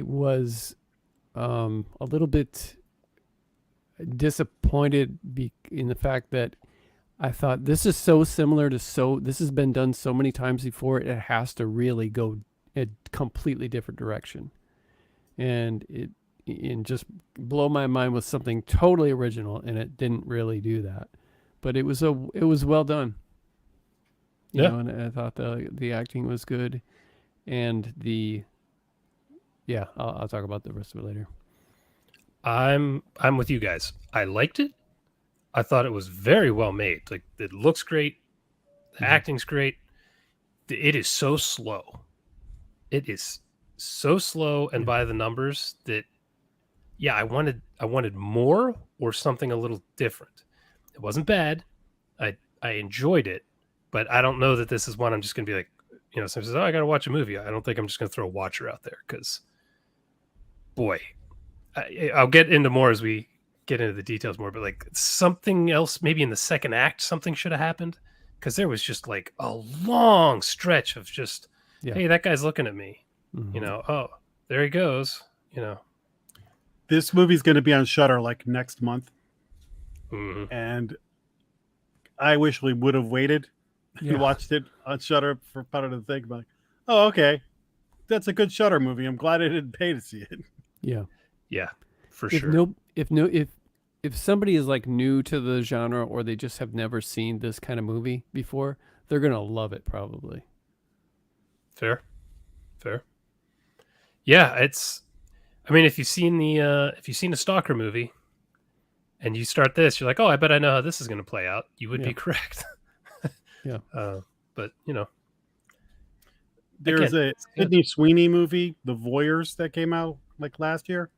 was a little bit disappointed in the fact that I thought this is so similar to this has been done so many times before. It has to really go a completely different direction, and just blow my mind with something totally original, and it didn't really do that. But it was well done. You know, and I thought the acting was good, and I'll talk about the rest of it later. I'm with you guys. I liked it. I thought it was very well made. Like, it looks great. The acting's great. It is so slow. It is so slow and by the numbers that, yeah, I wanted more or something a little different. It wasn't bad. I enjoyed it. But I don't know that this is one I'm just going to be like, someone says, oh, I got to watch a movie. I don't think I'm just going to throw Watcher out there because, boy, I'll get into more as we get into the details more. But like something else, maybe in the second act, something should have happened because there was just like a long stretch of just, hey, that guy's looking at me. Mm-hmm. Oh, there he goes. This movie's going to be on Shudder like next month, Mm-hmm. I wish we would have waited and watched it on Shudder for part of the thing. Like, oh, okay, that's a good Shudder movie. I'm glad I didn't pay to see it. Yeah. Yeah, for If sure. if somebody is like new to the genre or they just have never seen this kind of movie before, they're gonna love it probably. Fair. Yeah, it's. I mean, if you've seen the Stalker movie, and you start this, you're like, oh, I bet I know how this is going to play out. You would be correct. Yeah. But There's again, a Sydney Sweeney movie, The Voyeurs, that came out like last year,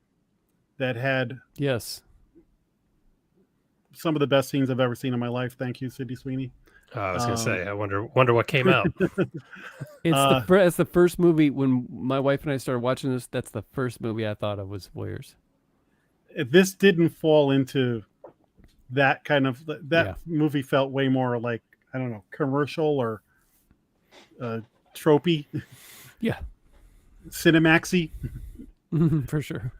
that had some of the best scenes I've ever seen in my life. Thank you, Sydney Sweeney. I was going to say, I wonder what came out. It's the first movie when my wife and I started watching this. That's the first movie I thought of was Voyeurs. This didn't fall into that kind of movie. Felt way more like, I don't know, commercial or tropey. Yeah. Cinemaxy. For sure.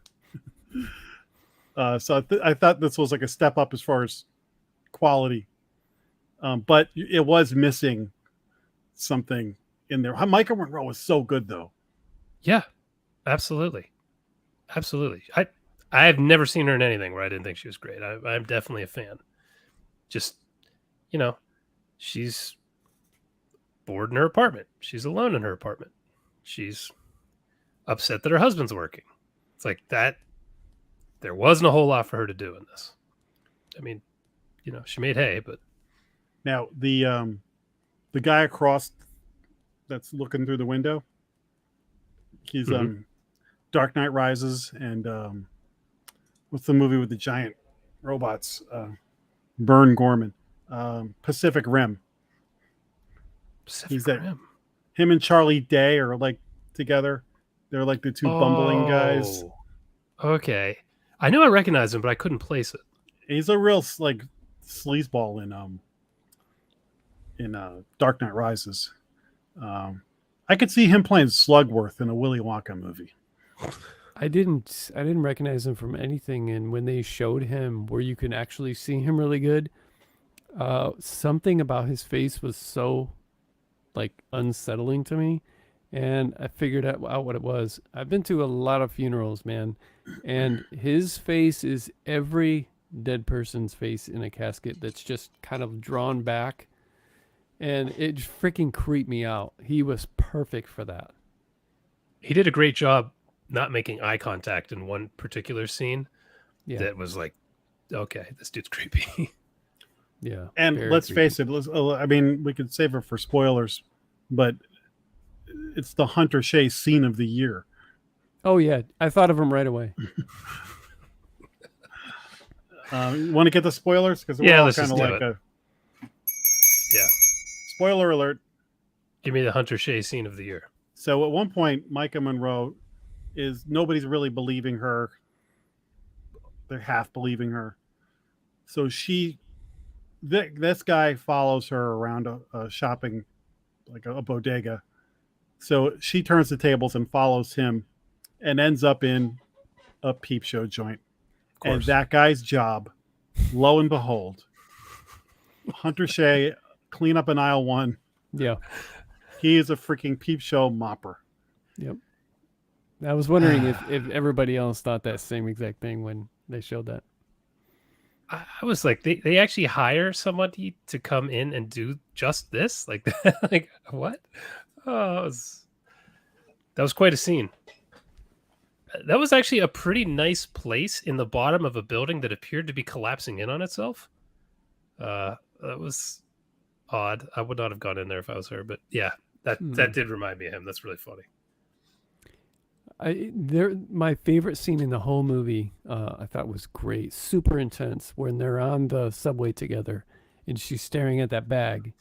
So I thought this was like a step up as far as quality. But it was missing something in there. Maika Monroe was so good, though. Yeah, absolutely. I have never seen her in anything where I didn't think she was great. I'm definitely a fan. Just, she's bored in her apartment. She's alone in her apartment. She's upset that her husband's working. It's like that. There wasn't a whole lot for her to do in this. I mean, she made hay, but. Now the guy across that's looking through the window, he's Dark Knight Rises and what's the movie with the giant robots? Bern Gorman, Pacific Rim. Rim. Him and Charlie Day are like together. They're like the two bumbling guys. Okay, I knew I recognized him, but I couldn't place it. He's a real like sleazeball in Dark Knight Rises. I could see him playing Slugworth in a Willy Wonka movie. I didn't recognize him from anything, and when they showed him where you can actually see him really good, something about his face was so like unsettling to me, and I figured out what it was. I've been to a lot of funerals, man, and his face is every dead person's face in a casket that's just kind of drawn back. And it freaking creeped me out. He was perfect for that. He did a great job not making eye contact in one particular scene. Yeah. That was like, okay, this dude's creepy. Yeah. And let's face it. I mean, we could save it for spoilers, but it's the Hunter Shea scene of the year. Oh, yeah. I thought of him right away. You want to get the spoilers? Because we're all kind of like Yeah. Spoiler alert. Give me the Hunter Shea scene of the year. So at one point, Maika Monroe nobody's really believing her. They're half believing her. So this guy follows her around a shopping, like a bodega. So she turns the tables and follows him and ends up in a peep show joint. And that guy's job, lo and behold, Hunter Shea, clean up in aisle 1. Yeah. He is a freaking peep show mopper. Yep. I was wondering if everybody else thought that same exact thing when they showed that. I was like, they actually hire somebody to come in and do just this? Like, like what? Oh, that was quite a scene. That was actually a pretty nice place in the bottom of a building that appeared to be collapsing in on itself. That was odd. I would not have gone in there if I was her, but yeah, that did remind me of him. That's really funny. My favorite scene in the whole movie, I thought was great. Super intense when they're on the subway together and she's staring at that bag.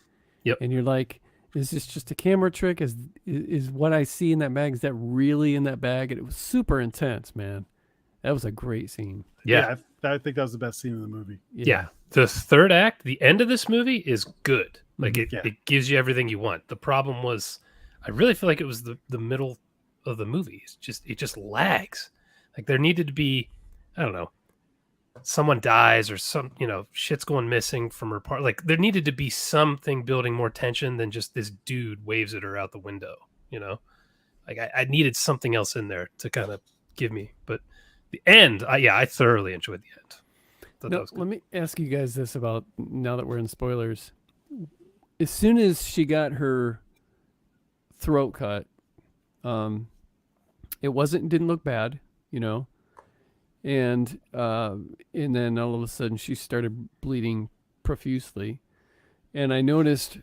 Yep. And you're like, is this just a camera trick? Is what I see in that bag, is that really in that bag? And it was super intense, man. That was a great scene. Yeah. I think that was the best scene in the movie. Yeah. The third act, the end of this movie is good. Like it gives you everything you want. The problem was, I really feel like it was the middle of the movie. It just lags. Like there needed to be I don't know, someone dies or shit's going missing from her part. Like there needed to be something building more tension than just this dude waves at her out the window. Like I needed something else in there to kind of give me. But the end, I thoroughly enjoyed the end. Now, let me ask you guys this about now that we're in spoilers. As soon as she got her throat cut, it didn't look bad, and then all of a sudden she started bleeding profusely, and I noticed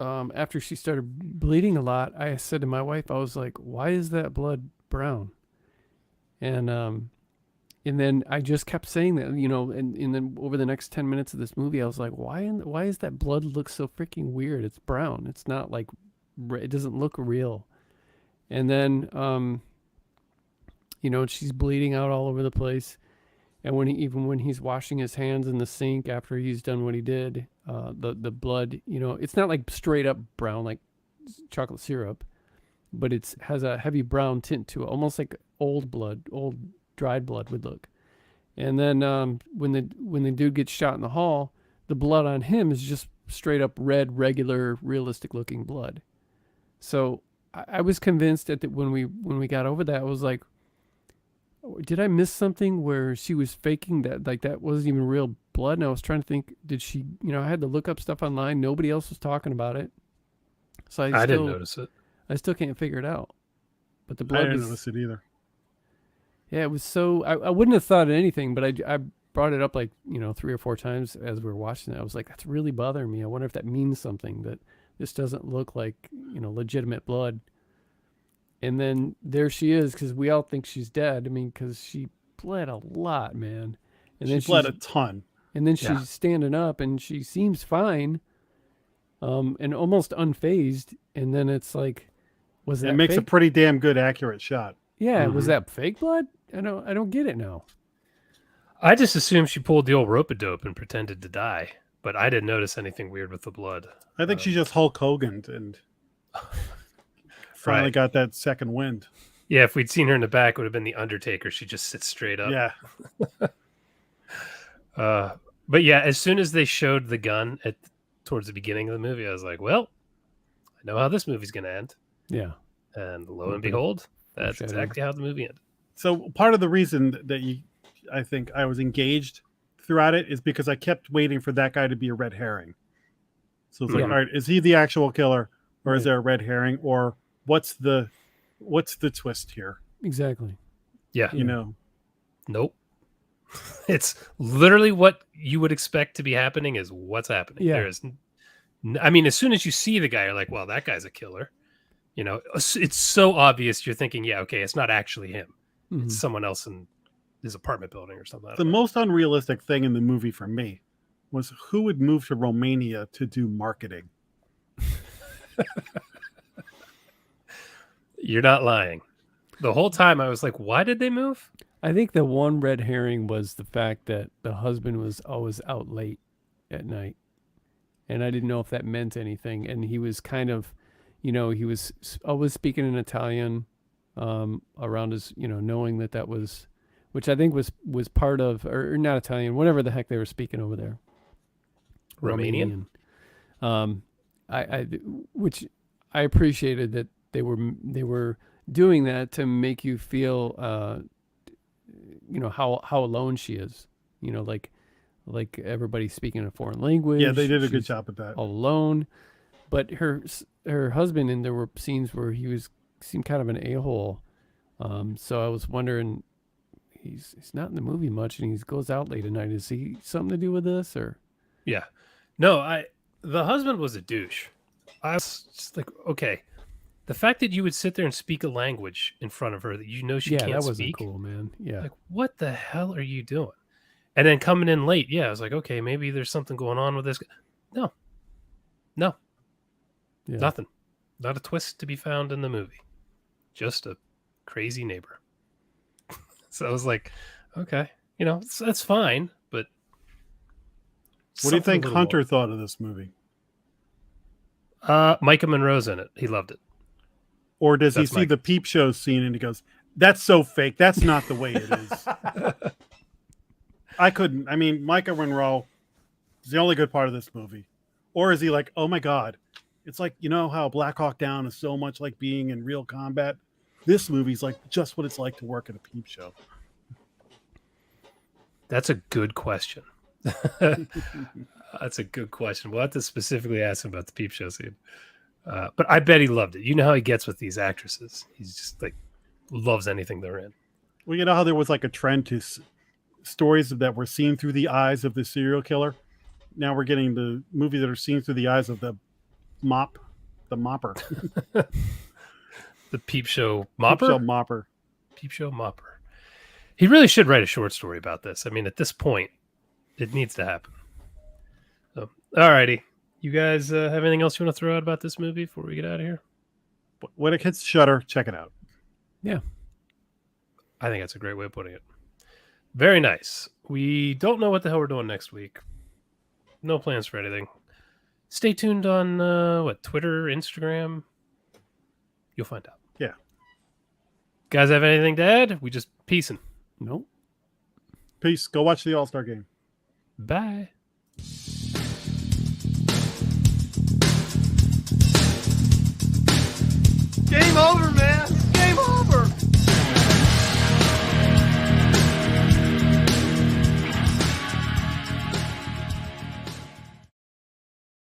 after she started bleeding a lot, I said to my wife, I was like, "Why is that blood brown?" And then I just kept saying that, and then over the next 10 minutes of this movie, I was like, why is that blood look so freaking weird? It's brown. It's not like, it doesn't look real. And then, she's bleeding out all over the place. And when he's washing his hands in the sink after he's done what he did, the blood, it's not like straight up brown, like chocolate syrup, but it has a heavy brown tint to it, almost like old dried blood would look. And then when the dude gets shot in the hall, the blood on him is just straight up red, regular, realistic looking blood. So I was convinced that when we got over that, I was like, did I miss something where she was faking that? Like that wasn't even real blood. And I was trying to think, did she, I had to look up stuff online. Nobody else was talking about it. So I didn't notice it. I still can't figure it out. But the blood I didn't notice it either. Yeah, it was so... I wouldn't have thought of anything, but I brought it up like, 3 or 4 times as we were watching it. I was like, that's really bothering me. I wonder if that means something, that this doesn't look like, legitimate blood. And then there she is, because we all think she's dead. I mean, because she bled a lot, man. And she bled a ton. And then she's standing up, and she seems fine, and almost unfazed. And then it's like, was that It makes fake? a pretty damn good accurate shot. Yeah, was that fake blood? I don't get it now. I just assumed she pulled the old rope-a-dope and pretended to die, but I didn't notice anything weird with the blood. I think she just Hulk Hogan'd and finally got that second wind. Yeah, if we'd seen her in the back, it would have been the Undertaker. She just sits straight up. Yeah. But yeah, as soon as they showed the gun towards the beginning of the movie, I was like, well, I know how this movie's going to end. Yeah. And lo and behold, that's exactly how the movie ended. So part of the reason that I think I was engaged throughout it is because I kept waiting for that guy to be a red herring. So it's like, all right, is he the actual killer, or is there a red herring, or what's the twist here? Exactly. Yeah. Nope. It's literally what you would expect to be happening is what's happening. Yeah. There is, as soon as you see the guy, you're like, well, that guy's a killer. It's so obvious. You're thinking, yeah, okay, it's not actually him. Mm-hmm. It's someone else in his apartment building or something. The most unrealistic thing in the movie for me was who would move to Romania to do marketing. You're not lying. The whole time I was like, why did they move? I think the one red herring was the fact that the husband was always out late at night. And I didn't know if that meant anything. And he was kind of, he was always speaking in Italian around his, knowing that was, which I think was part of, or not Italian, whatever the heck they were speaking over there. Romanian. Which I appreciated that they were doing that to make you feel, how alone she is, like everybody's speaking a foreign language. Yeah, they did a good job at that. All alone, but her husband, and there were scenes where he seemed kind of an a-hole. So I was wondering, he's not in the movie much, and he goes out late at night. Is he something to do with this, or? Yeah, no, the husband was a douche. I was just like, okay, the fact that you would sit there and speak a language in front of her that she can't speak. Yeah, that wasn't cool, man. Yeah. Like, what the hell are you doing? And then coming in late, I was like, okay, maybe there's something going on with this guy. No. Yeah. Nothing. Not a twist to be found in the movie. Just a crazy neighbor. So I was like, okay, that's fine, but what do you think Hunter thought of this movie? Maika Monroe's in it. He loved it. Or does he see the peep show scene and he goes, that's so fake. That's not the way it is. I couldn't. I mean, Maika Monroe is the only good part of this movie. Or is he like, oh my God, it's like, you know how Black Hawk Down is so much like being in real combat? This movie's like just what it's like to work at a peep show. That's a good question. That's a good question. We'll have to specifically ask him about the peep show scene. But I bet he loved it. You know how he gets with these actresses. He's just like loves anything they're in. Well, you know how there was like a trend to stories that were seen through the eyes of the serial killer? Now we're getting the movies that are seen through the eyes of the mopper. The peep show mopper? Peep show mopper. He really should write a short story about this. I mean, at this point, it needs to happen. So, alrighty. You guys have anything else you want to throw out about this movie before we get out of here? When it hits Shudder, check it out. Yeah. I think that's a great way of putting it. Very nice. We don't know what the hell we're doing next week. No plans for anything. Stay tuned on Twitter, Instagram. You'll find out. Yeah. Guys have anything to add? We just peacing. Nope. Peace. Go watch the All-Star game. Bye. Game over, man.